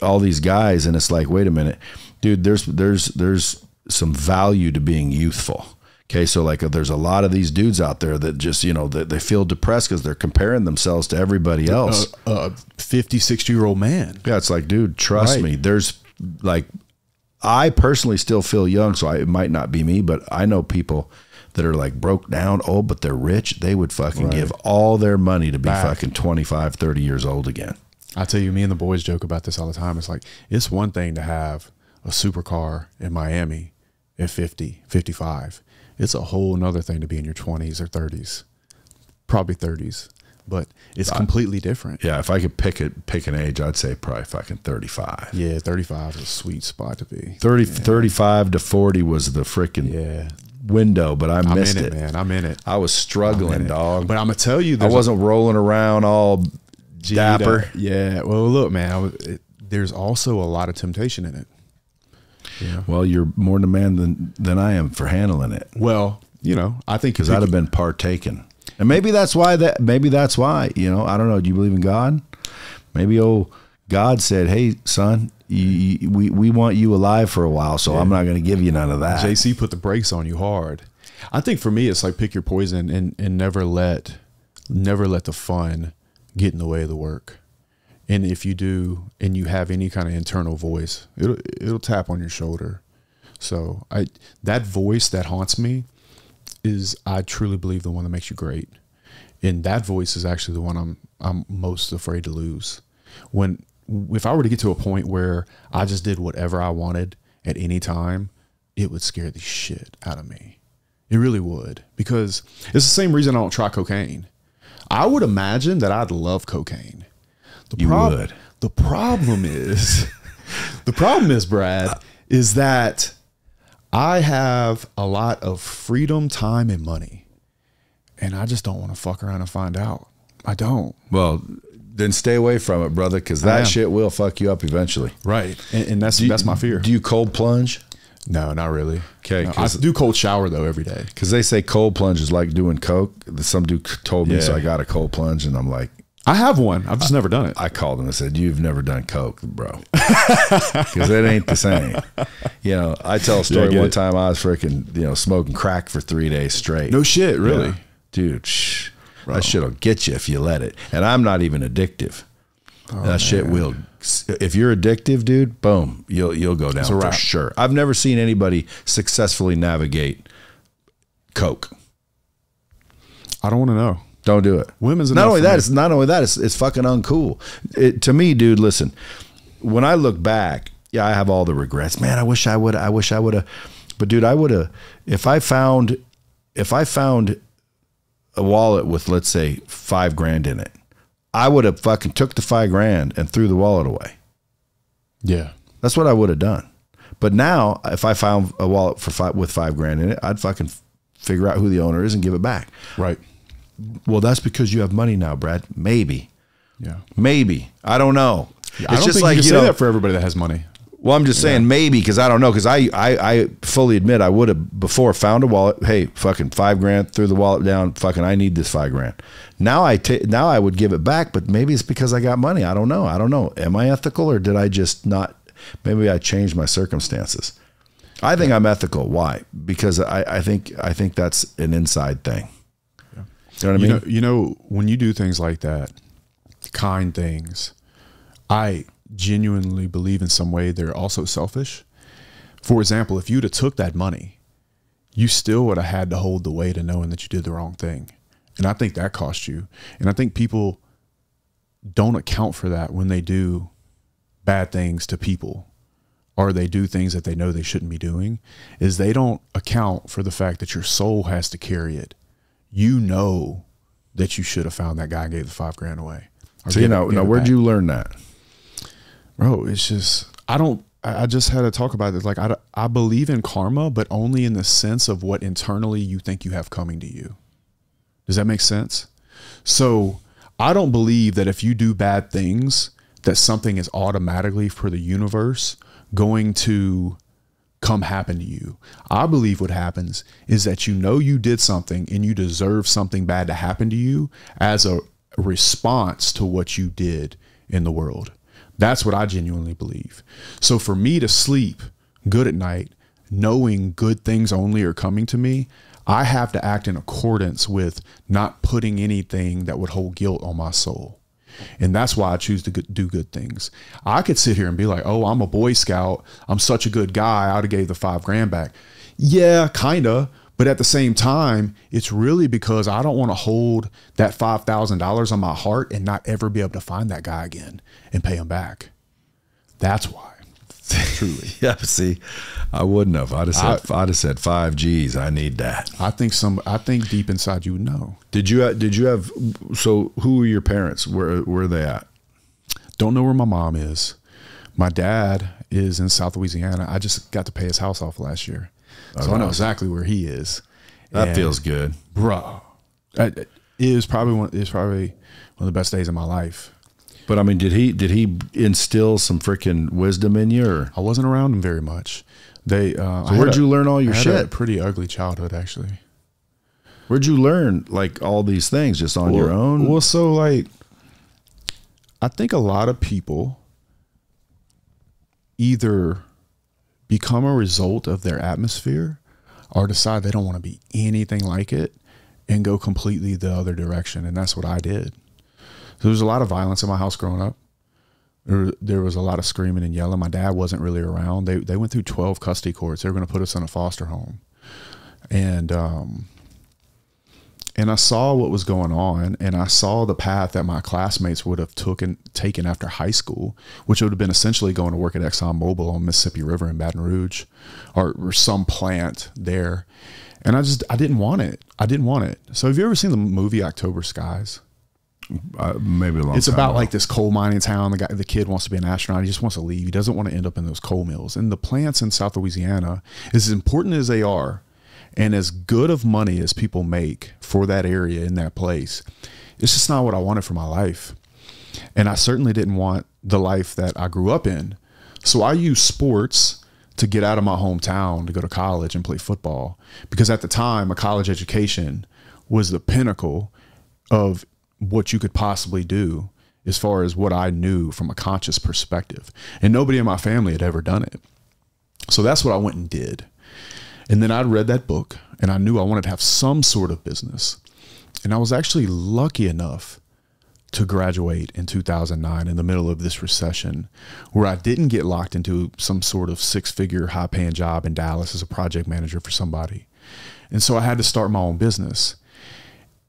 all these guys, and it's like, wait a minute, dude, there's some value to being youthful. Okay. So like there's a lot of these dudes out there that just, they feel depressed because they're comparing themselves to everybody else. 50, 60-year-old man. Yeah. It's like, dude, trust me. There's like, I personally still feel young, so it might not be me, but I know people that are like broke down, but they're rich. They would fucking give all their money to be fucking 25, 30 years old again. I tell you, me and the boys joke about this all the time. It's like, it's one thing to have a supercar in Miami at 50, 55. It's a whole nother thing to be in your 20s or 30s, probably 30s, but it's completely different. Yeah, if I could pick an age, I'd say probably fucking 35. Yeah, 35 is a sweet spot to be. 35 to 40 was the freaking window, but I missed it, man. I'm in it. I was struggling, dog. But I'm gonna tell you, I wasn't rolling around all dapper. Yeah. Well, look, man, there's also a lot of temptation in it. Yeah. Well, you're more demand than I am for handling it. Well, you know, I think because I'd have been partaken, and maybe that's why. You know, I don't know. Do you believe in God? Maybe God said, "Hey, son, we want you alive for a while, so I'm not going to give you none of that." JC put the brakes on you hard. I think for me, it's like pick your poison and never let the fun get in the way of the work. And if you do, and you have any kind of internal voice, it'll tap on your shoulder. So that voice that haunts me is, I truly believe, the one that makes you great. And that voice is actually the one I'm most afraid to lose. If I were to get to a point where I just did whatever I wanted at any time, it would scare the shit out of me. It really would, because it's the same reason I don't try cocaine. I would imagine that I'd love cocaine. The problem is, Brad, is that I have a lot of freedom, time, and money, and I just don't want to fuck around and find out. I don't. Well, then stay away from it, brother, because that shit will fuck you up eventually. Right, and that's my fear. Do you cold plunge? No, not really. Okay, no, I do cold shower though every day. Because they say cold plunge is like doing coke. Some dude told me, so I got a cold plunge, and I'm like, I have one. I've just never done it. I called him and said, "You've never done coke, bro," because it ain't the same. You know, I tell a story one time. I was freaking smoking crack for 3 days straight. No shit, really, dude. That shit'll get you if you let it. And I'm not even addictive. That shit will. If you're addictive, dude, boom, you'll go down for sure. I've never seen anybody successfully navigate coke. I don't want to know. Don't do it. Women's not only that. It's fucking uncool. To me, dude. Listen, when I look back, I have all the regrets. Man, I wish I would have. But dude, I would have. If I found a wallet with, let's say, $5,000 in it, I would have fucking took the $5,000 and threw the wallet away. Yeah, that's what I would have done. But now, if I found a wallet with $5,000 in it, I'd fucking figure out who the owner is and give it back. Right. Well, that's because you have money now, Brad. Maybe. Yeah. Maybe. I don't know. I don't think you can say that for everybody that has money. Well, I'm just saying maybe, because I don't know, because I fully admit I would have before found a wallet. Hey, fucking $5,000, threw the wallet down. Fucking, I need this $5,000. Now I would give it back, but maybe it's because I got money. I don't know. Am I ethical, or did I just not? Maybe I changed my circumstances. I think I'm ethical. Why? Because I think that's an inside thing. Yeah. You know what I mean? You know, when you do things like that, kind things, I genuinely believe in some way they're also selfish. For example, if you'd have took that money, you still would have had to hold the weight of knowing that you did the wrong thing. And I think that cost you. And I think people don't account for that when they do bad things to people, or they do things that they know they shouldn't be doing, is they don't account for the fact that your soul has to carry it. You know that you should have found that guy and gave the $5,000 away. So, now where'd you learn that? Bro, it's just, I just had to talk about this. Like, I believe in karma, but only in the sense of what internally you think you have coming to you. Does that make sense? So I don't believe that if you do bad things, that something is automatically for the universe going to come happen to you. I believe what happens is that you did something and you deserve something bad to happen to you as a response to what you did in the world. That's what I genuinely believe. So for me to sleep good at night, knowing good things only are coming to me, I have to act in accordance with not putting anything that would hold guilt on my soul. And that's why I choose to do good things. I could sit here and be like, oh, I'm a Boy Scout. I'm such a good guy. I would have gave the $5,000 back. Yeah, kind of. But at the same time, it's really because I don't want to hold that $5,000 on my heart and not ever be able to find that guy again and pay him back. That's why. Truly. Yeah, see, I wouldn't have. I'd have said 5 G's. I need that. I think deep inside you would know. Did you have, so who were your parents? Where are they at? Don't know where my mom is. My dad is in South Louisiana. I just got to pay his house off last year. So I know exactly where he is. That feels good. Bro. It is probably one of the best days of my life. But I mean, did he instill some freaking wisdom in you? Or? I wasn't around him very much. So where'd you learn all your shit? I had a pretty ugly childhood, actually. Where'd you learn like all these things just on your own? Well, so like, I think a lot of people either become a result of their atmosphere or decide they don't want to be anything like it and go completely the other direction. And that's what I did. So there was a lot of violence in my house growing up. There was a lot of screaming and yelling. My dad wasn't really around. They went through 12 custody courts. They were going to put us in a foster home. And I saw what was going on, and I saw the path that my classmates would have taken after high school, which would have been essentially going to work at ExxonMobil on Mississippi River in Baton Rouge or some plant there. And I didn't want it. I didn't want it. So have you ever seen the movie October Skies? Maybe a long time. It's about like this coal mining town. The kid wants to be an astronaut. He just wants to leave. He doesn't want to end up in those coal mills. And the plants in South Louisiana, as important as they are, and as good of money as people make for that area in that place, it's just not what I wanted for my life. And I certainly didn't want the life that I grew up in. So I used sports to get out of my hometown to go to college and play football, because at the time a college education was the pinnacle of what you could possibly do as far as what I knew from a conscious perspective. And nobody in my family had ever done it. So that's what I went and did. And then I'd read that book and I knew I wanted to have some sort of business. And I was actually lucky enough to graduate in 2009 in the middle of this recession, where I didn't get locked into some sort of 6-figure high-paying job in Dallas as a project manager for somebody. And so I had to start my own business.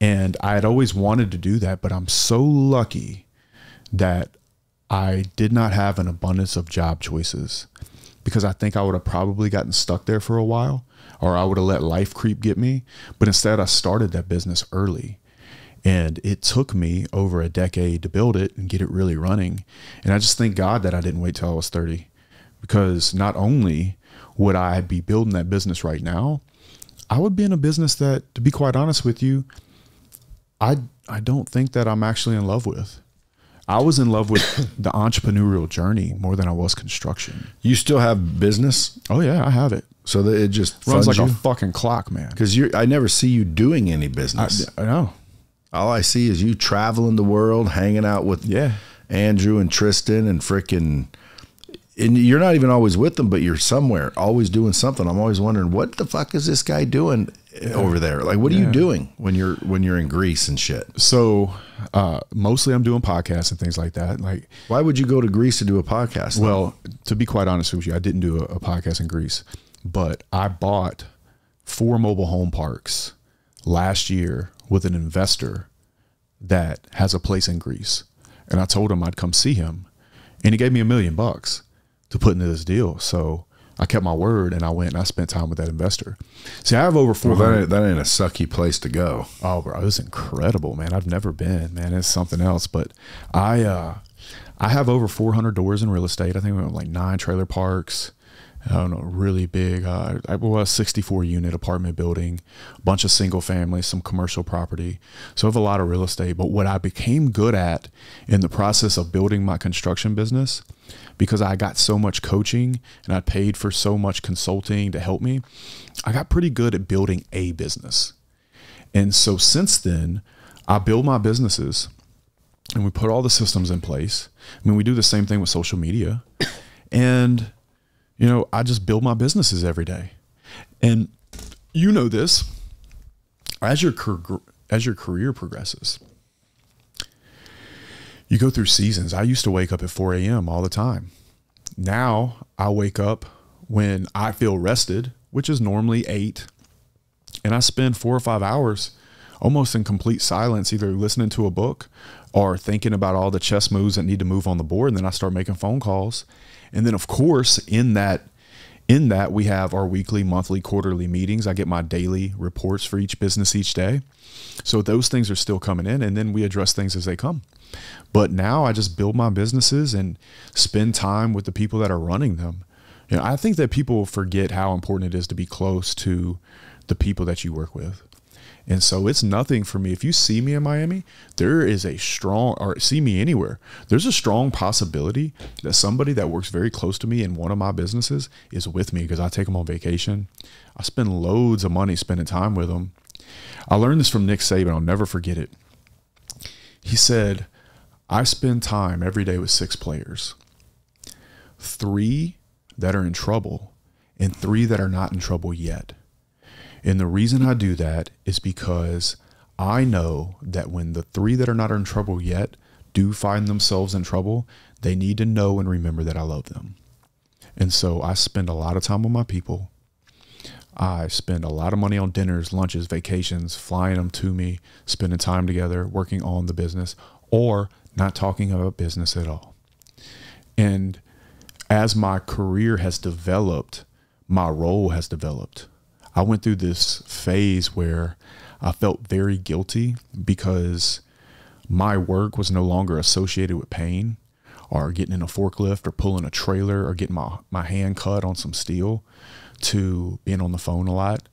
And I had always wanted to do that, but I'm so lucky that I did not have an abundance of job choices, because I think I would have probably gotten stuck there for a while, or I would have let life creep get me. But instead I started that business early, and it took me over a decade to build it and get it really running. And I just thank God that I didn't wait till I was 30, because not only would I be building that business right now, I would be in a business that, to be quite honest with you, I don't think that I'm actually in love with. I was in love with the entrepreneurial journey more than I was construction. You still have business? Oh yeah, I have it. So that it just runs like a fucking clock, man. Because I never see you doing any business. I know. All I see is you traveling the world, hanging out with Andrew and Tristan and freaking. And you're not even always with them, but you're somewhere, always doing something. I'm always wondering, what the fuck is this guy doing over there? Like, what are you doing when you're in Greece and shit? So mostly I'm doing podcasts and things like that. Like, why would you go to Greece to do a podcast? Well, to be quite honest with you, I didn't do a podcast in Greece, but I bought 4 mobile home parks last year with an investor that has a place in Greece. And I told him I'd come see him, and he gave me $1 million to put into this deal. So I kept my word, and I went and I spent time with that investor. See, I have over 400. Well, that ain't a sucky place to go. Oh, bro, it was incredible, man. I've never been, man. It's something else. But I have over 400 doors in real estate. I think we have like 9 trailer parks. I don't know, really big. I was a 64 unit apartment building, a bunch of single family, some commercial property. So I have a lot of real estate. But what I became good at in the process of building my construction business, because I got so much coaching and I paid for so much consulting to help me, I got pretty good at building a business. And so since then, I build my businesses and we put all the systems in place. I mean, we do the same thing with social media. And you know, I just build my businesses every day. And you know this, as your career progresses, you go through seasons. I used to wake up at 4 a.m. all the time. Now I wake up when I feel rested, which is normally 8. And I spend 4 or 5 hours almost in complete silence, either listening to a book or thinking about all the chess moves that need to move on the board. And then I start making phone calls. And then of course, in that we have our weekly, monthly, quarterly meetings. I get my daily reports for each business each day. So those things are still coming in, and then we address things as they come. But now I just build my businesses and spend time with the people that are running them. You know, I think that people forget how important it is to be close to the people that you work with. And so it's nothing for me. If you see me in Miami, there is a strong, or see me anywhere, there's a strong possibility that somebody that works very close to me in one of my businesses is with me because I take them on vacation. I spend loads of money spending time with them. I learned this from Nick Saban. I'll never forget it. He said, I spend time every day with 6 players, 3 that are in trouble and 3 that are not in trouble yet. And the reason I do that is because I know that when the 3 that are not in trouble yet do find themselves in trouble, they need to know and remember that I love them. And so I spend a lot of time with my people. I spend a lot of money on dinners, lunches, vacations, flying them to me, spending time together, working on the business, or not talking about business at all. And as my career has developed, my role has developed. I went through this phase where I felt very guilty because my work was no longer associated with pain or getting in a forklift or pulling a trailer or getting my hand cut on some steel, to being on the phone a lot,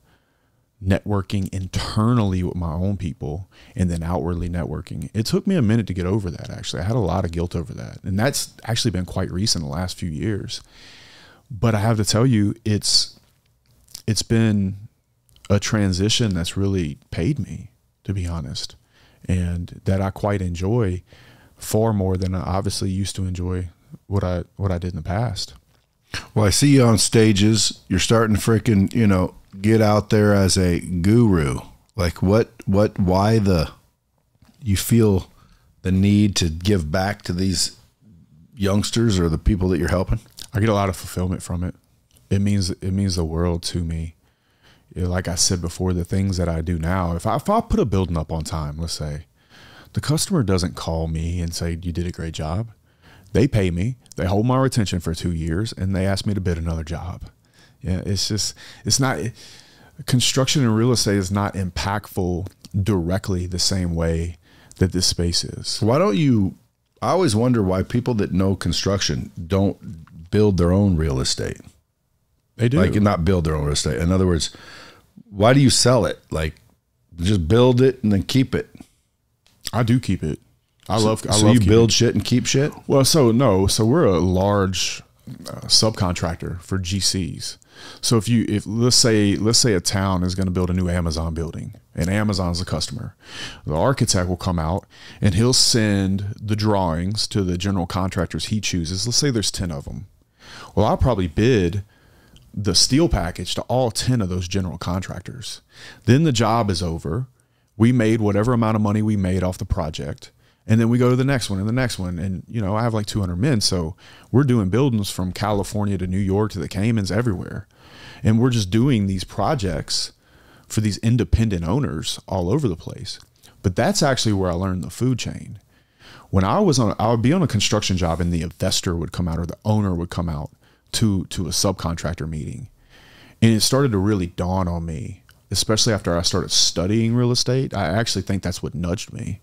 networking internally with my own people, and then outwardly networking. It took me a minute to get over that, actually. I had a lot of guilt over that. And that's actually been quite recent, the last few years. But I have to tell you, it's been a transition that's really paid me, to be honest, and that I quite enjoy far more than I obviously used to enjoy what I did in the past. Well, I see you on stages. You're starting to freaking, get out there as a guru. Like why you feel the need to give back to these youngsters or the people that you're helping? I get a lot of fulfillment from it. It means the world to me. Like I said before, the things that I do now, if I put a building up on time, let's say, the customer doesn't call me and say, you did a great job. They pay me, they hold my retention for 2 years, and they ask me to bid another job. Yeah, it's not, construction and real estate is not impactful directly the same way that this space is. Why don't you, I always wonder why people that know construction don't build their own real estate. They do. Like, not build their own real estate. In other words, why do you sell it? Like, just build it and then keep it. I do keep it. I love you build shit and keep shit? Well, so we're a large subcontractor for GCs. So if let's say a town is going to build a new Amazon building and Amazon's the customer, the architect will come out and he'll send the drawings to the general contractors he chooses. Let's say there's 10 of them. Well, I'll probably bid the steel package to all 10 of those general contractors. Then the job is over. We made whatever amount of money we made off the project. And then we go to the next one and the next one. And, I have like 200 men. So we're doing buildings from California to New York to the Caymans, everywhere. And we're just doing these projects for these independent owners all over the place. But that's actually where I learned the food chain. When I would be on a construction job and the investor would come out or the owner would come out to a subcontractor meeting. And it started to really dawn on me, especially after I started studying real estate. I actually think that's what nudged me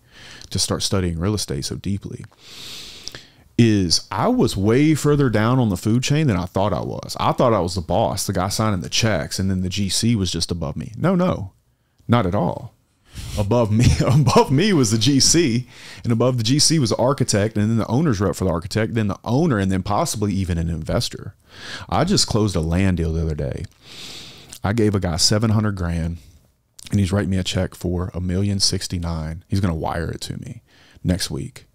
to start studying real estate so deeply, is I was way further down on the food chain than I thought I was. I thought I was the boss, the guy signing the checks, and then the GC was just above me. No, not at all. Above me was the GC, and above the GC was the architect, and then the owner's rep for the architect, then the owner, and then possibly even an investor. I just closed a land deal the other day. I gave a guy $700,000, and he's writing me a check for $1,069,000. He's going to wire it to me next week.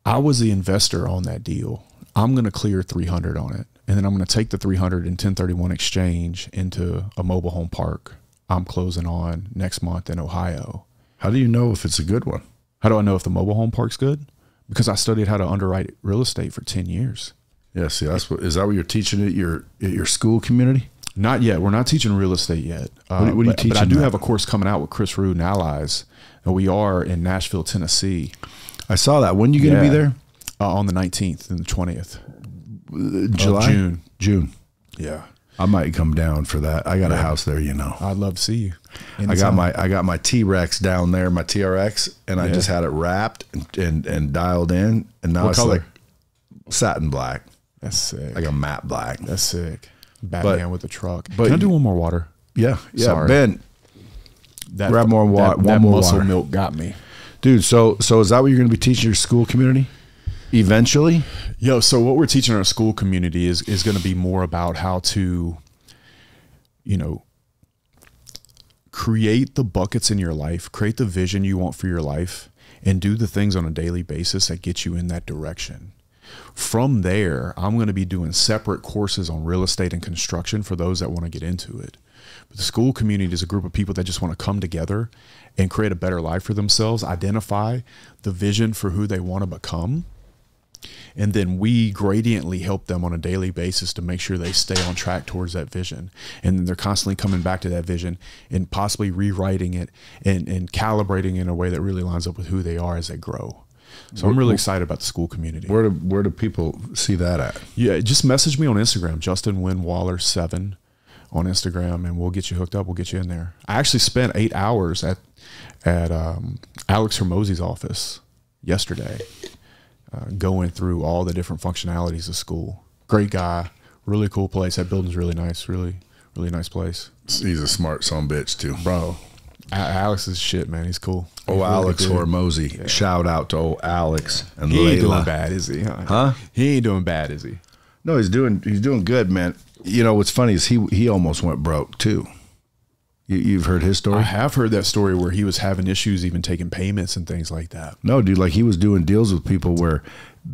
I was the investor on that deal. I'm going to clear $300 on it, and then I'm going to take the $300 in 1031 exchange into a mobile home park I'm closing on next month in Ohio. How do you know if it's a good one? How do I know if the mobile home park's good? Because I studied how to underwrite real estate for 10 years. Yeah, see, is that what you're teaching at your school community? Not yet. We're not teaching real estate yet. What are you teaching? But I do have a course coming out with Chris Rude and Allies. And we are in Nashville, Tennessee. I saw that. When are you going to be there? On the 19th and the 20th. July? June. Yeah. I might come down for that. I got a house there, you know. I'd love to see you. I got my T-Rex down there, my TRX, and I just had it wrapped and dialed in, and now What it's color? like satin black. That's sick. Like a matte black. That's sick. Batman with the truck. But Can I do one more water? Yeah. Sorry. Ben, grab more water. That more muscle water. milk got me. Dude, so is that what you're going to be teaching your school community eventually? Yo, so what we're teaching our school community is going to be more about how to, you know, create the buckets in your life, create the vision you want for your life, and do the things on a daily basis that get you in that direction. From there, I'm going to be doing separate courses on real estate and construction for those that want to get into it. But the school community is a group of people that just want to come together and create a better life for themselves, identify the vision for who they want to become. And then we gradiently help them on a daily basis to make sure they stay on track towards that vision. And then they're constantly coming back to that vision and possibly rewriting it and calibrating in a way that really lines up with who they are as they grow. So I'm really excited about the school community. Where do people see that at? Yeah, just message me on Instagram, Justin Wynn Waller 7 on Instagram, and we'll get you hooked up. We'll get you in there. I actually spent 8 hours at Alex Hermosi's office yesterday, going through all the different functionalities of school. Great guy, really cool place. That building's really nice, really nice place. He's a smart son of a bitch too, bro. Alex is shit, man. He's cool. Oh, He's Alex really Hormozy. Yeah. Shout out to old Alex and he Layla. Ain't doing bad, is he? Huh? He ain't doing bad, is he? No, he's doing good, man. You know what's funny is he almost went broke too. You've heard his story? I have heard that story where he was having issues even taking payments and things like that. No, dude, like he was doing deals with people where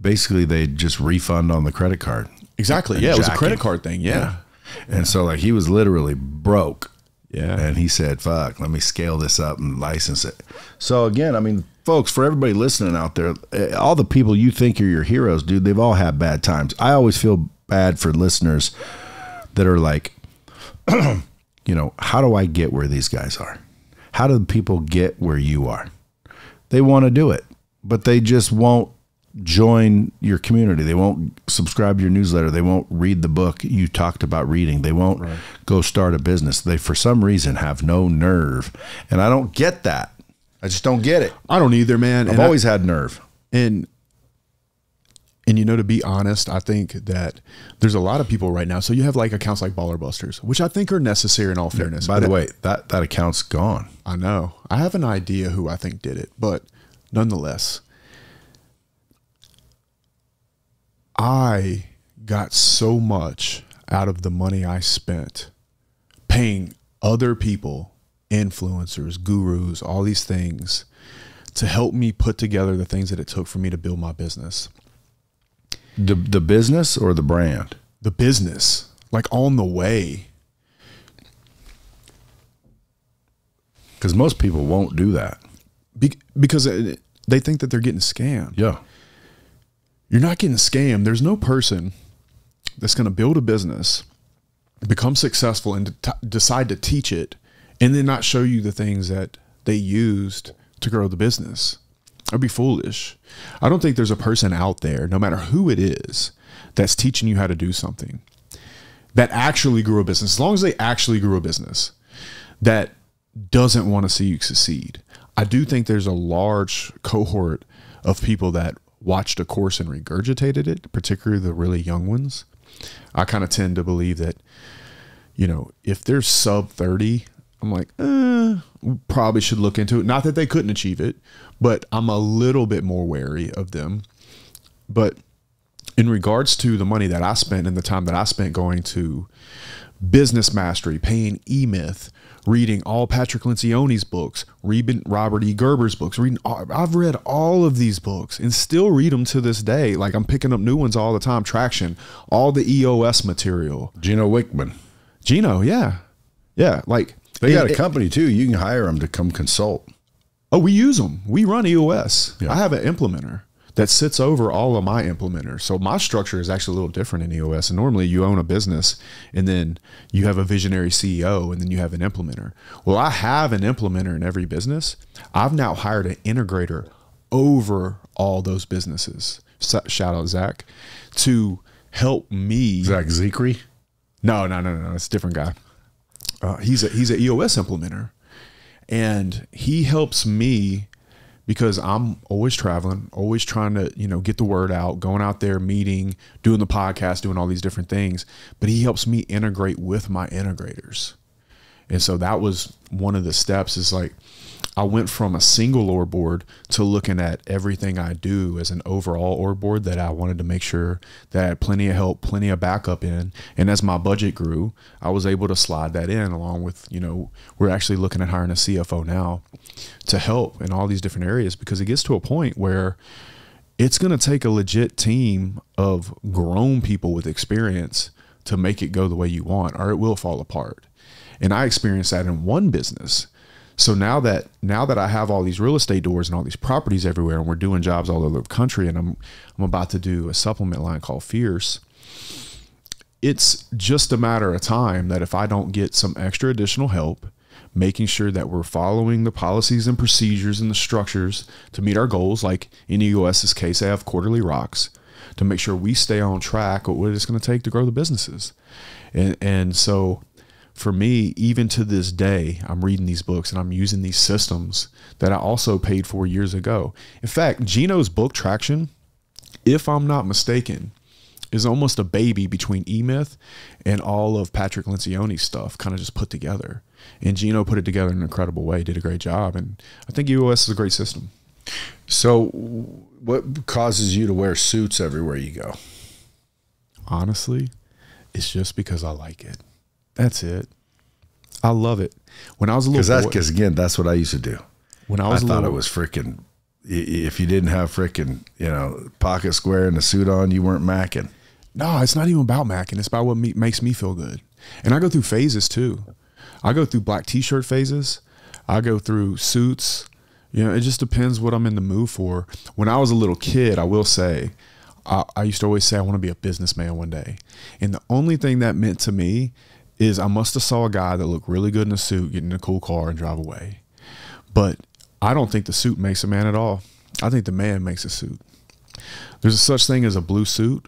basically they just refund on the credit card. Exactly. Yeah, it was a credit card thing. Yeah. And so like he was literally broke. Yeah. And he said, fuck, let me scale this up and license it. So again, I mean, folks, for everybody listening out there, all the people you think are your heroes, dude, they've all had bad times. I always feel bad for listeners that are like, you know, how do I get where these guys are? How do people get where you are? They want to do it, but they just won't join your community. They won't subscribe to your newsletter. They won't read the book you talked about reading. They won't go start a business. They, for some reason, have no nerve. And I don't get that. I just don't get it. I don't either, man. I've always had nerve. And you know, to be honest, I think that there's a lot of people right now. So you have like accounts like Baller Busters, which I think are necessary in all fairness. By the way, that account's gone. I know. I have an idea who I think did it, but nonetheless, I got so much out of the money I spent paying other people, influencers, gurus, all these things to help me put together the things that it took for me to build my business. The business or the brand? The business, like on the way. Because most people won't do that. Because they think that they're getting scammed. Yeah. You're not getting scammed. There's no person that's going to build a business, become successful, and decide to teach it, and then not show you the things that they used to grow the business. That'd be foolish. I don't think there's a person out there, no matter who it is, that's teaching you how to do something that actually grew a business, as long as they actually grew a business, that doesn't want to see you succeed. I do think there's a large cohort of people that watched a course and regurgitated it, particularly the really young ones. I kind of tend to believe that, you know, if they're sub 30, I'm like, we probably should look into it. Not that they couldn't achieve it, but I'm a little bit more wary of them. But in regards to the money that I spent and the time that I spent going to Business Mastery, paying E-Myth, reading all Patrick Lencioni's books, reading Robert E. Gerber's books, I've read all of these books and still read them to this day. Like I'm picking up new ones all the time. Traction, all the EOS material. Gino Wickman. Gino, yeah. Yeah, like they got a company too. You can hire them to come consult. Oh, we use them. We run EOS. Yeah. I have an implementer that sits over all of my implementers. So my structure is actually a little different in EOS. And normally you own a business and then you have a visionary CEO and then you have an implementer. Well, I have an implementer in every business. I've now hired an integrator over all those businesses. Shout out Zach, to help me. Zach Zekri? No. It's a different guy. He's an EOS implementer, and he helps me because I'm always traveling, always trying to, get the word out, going out there, meeting, doing the podcast, doing all these different things. But he helps me integrate with my integrators. And so that was one of the steps, is like, I went from a single org board to looking at everything I do as an overall org board that I wanted to make sure that I had plenty of help, plenty of backup in. And as my budget grew, I was able to slide that in, along with, we're actually looking at hiring a CFO now to help in all these different areas, because it gets to a point where it's going to take a legit team of grown people with experience to make it go the way you want, or it will fall apart. And I experienced that in one business. So now that I have all these real estate doors and all these properties everywhere, and we're doing jobs all over the country, and I'm about to do a supplement line called Fierce, it's just a matter of time that if I don't get some extra additional help, making sure that we're following the policies and procedures and the structures to meet our goals, like in EOS's case, I have quarterly rocks, to make sure we stay on track with what it's going to take to grow the businesses. And so for me, even to this day, I'm reading these books and I'm using these systems that I also paid for years ago. In fact, Gino's book Traction, if I'm not mistaken, is almost a baby between eMyth and all of Patrick Lencioni's stuff, kind of just put together. And Gino put it together in an incredible way, did a great job. And I think EOS is a great system. So what causes you to wear suits everywhere you go? Honestly, it's just because I like it. That's it. I love it. When I was a little boy, because again, that's what I used to do. When I thought it was freaking. If you didn't have freaking, pocket square and a suit on, you weren't macking. No, it's not even about macking. It's about what makes me feel good. And I go through phases too. I go through black t-shirt phases. I go through suits. It just depends what I'm in the mood for. When I was a little kid, I will say, I used to always say I want to be a businessman one day. And the only thing that meant to me is I must have saw a guy that looked really good in a suit, get in a cool car and drive away. But I don't think the suit makes a man at all. I think the man makes a suit. There's a such thing as a blue suit,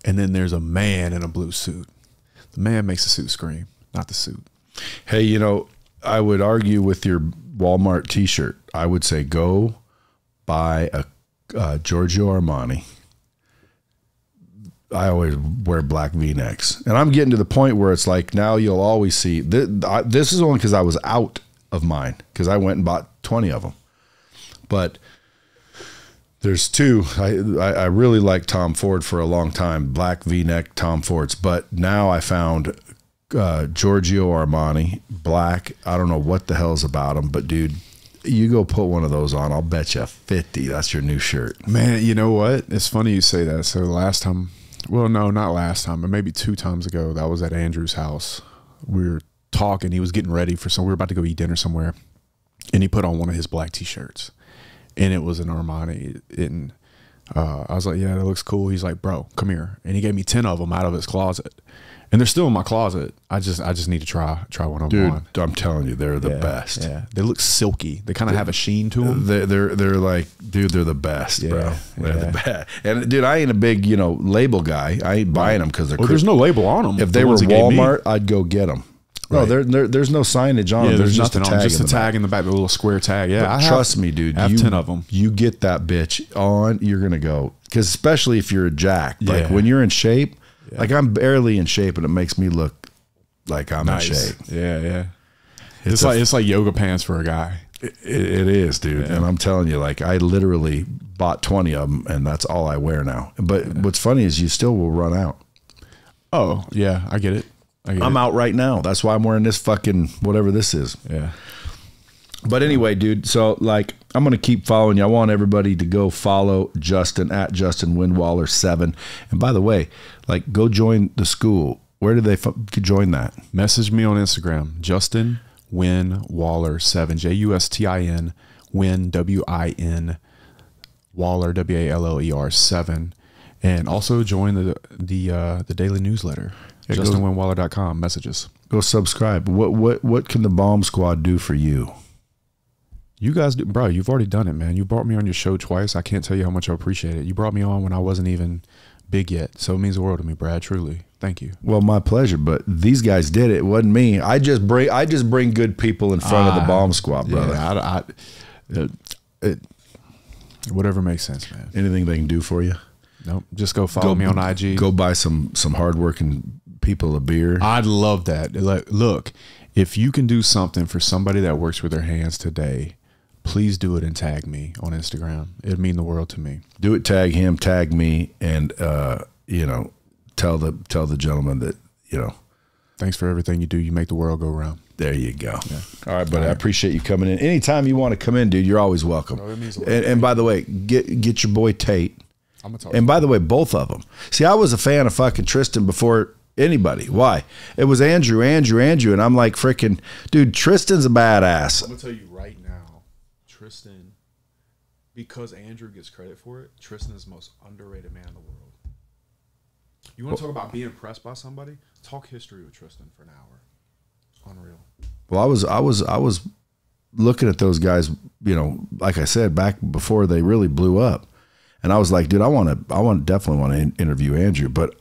and then there's a man in a blue suit. The man makes the suit scream, not the suit. Hey, I would argue with your Walmart t-shirt. I would say go buy a Giorgio Armani. I always wear black V-necks, and I'm getting to the point where it's like, now you'll always see this is only because I was out of mine, because I went and bought 20 of them. But there's two. I really liked Tom Ford for a long time, black V-neck Tom Fords. But now I found Giorgio Armani black. I don't know what the hell's about them, but dude, you go put one of those on, I'll bet you 50 that's your new shirt. Man, you know what? It's funny you say that. So last time, well, no, not last time, but maybe 2 times ago, that was at Andrew's house. We were talking. He was getting ready for we were about to go eat dinner somewhere, and he put on one of his black t-shirts, and it was an Armani. And I was like, yeah, that looks cool. He's like, bro, come here. And he gave me 10 of them out of his closet. And they're still in my closet. I just need to try one of them on. Dude, I'm telling you, they're the best. Yeah, they look silky. They kind of have a sheen to them. They're like, dude, they're the best, bro. They're the best. And dude, I ain't a big label guy. I ain't buying them because they're. Well, there's no label on them. If they were Walmart, I'd go get them. No, there's no signage on them. There's just nothing on them. Just a tag in the back, the little square tag. Yeah, trust me, dude. I have 10 of them. You get that bitch on, you're gonna go, because especially if you're a jack, like when you're in shape. Yeah. Like I'm barely in shape, and it makes me look like I'm in shape. Yeah. It's like yoga pants for a guy. It is, dude. Yeah. And I'm telling you, like I literally bought 20 of them, and that's all I wear now. But what's funny is you still will run out. Oh yeah, I get it. I'm out right now. That's why I'm wearing this fucking whatever this is. Yeah. But anyway, dude, so like I'm going to keep following you. I want everybody to go follow Justin at Justin Windwaller 7. And by the way, like go join the school. Where do they join that? Message me on Instagram, Justin Windwaller 7, Justin Win WIN Waller WALLER 7, and also join the daily newsletter. Yeah, JustinWinwaller.com messages. Go subscribe. What can the Bomb Squad do for you? You guys do, bro, you've already done it, man. You brought me on your show twice. I can't tell you how much I appreciate it. You brought me on when I wasn't even Big yet. So it means the world to me, Brad. Truly. Thank you. Well, my pleasure. But these guys did it. It wasn't me. I just bring good people in front of the bomb squad, brother. Whatever makes sense, man. Anything they can do for you? Nope. Just go follow me on IG. Go buy some hardworking people a beer. I'd love that. Look, if you can do something for somebody that works with their hands today, please do it and tag me on Instagram. It'd mean the world to me. Do it, tag him, tag me, and you know, tell the gentleman that, you know, thanks for everything you do. You make the world go round. There you go. Yeah. All right, buddy. I appreciate you coming in. Anytime you want to come in, dude, you're always welcome. No, it means a lot. And by the way, get your boy Tate. I'm gonna talk. And by the way, both of them. See, I was a fan of fucking Tristan before anybody. Why? It was Andrew, and I'm like, freaking, dude, Tristan's a badass. I'm gonna tell you right now, Tristan, because Andrew gets credit for it, Tristan is the most underrated man in the world. You want to talk about being impressed by somebody? Talk history with Tristan for an hour. Unreal. Well, I was looking at those guys, you know, like I said, back before they really blew up, and I was like, dude, definitely want to interview Andrew, but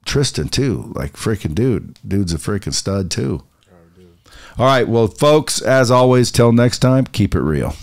Tristan too, like freaking dude's a freaking stud too. All right, well, folks, as always, till next time, keep it real.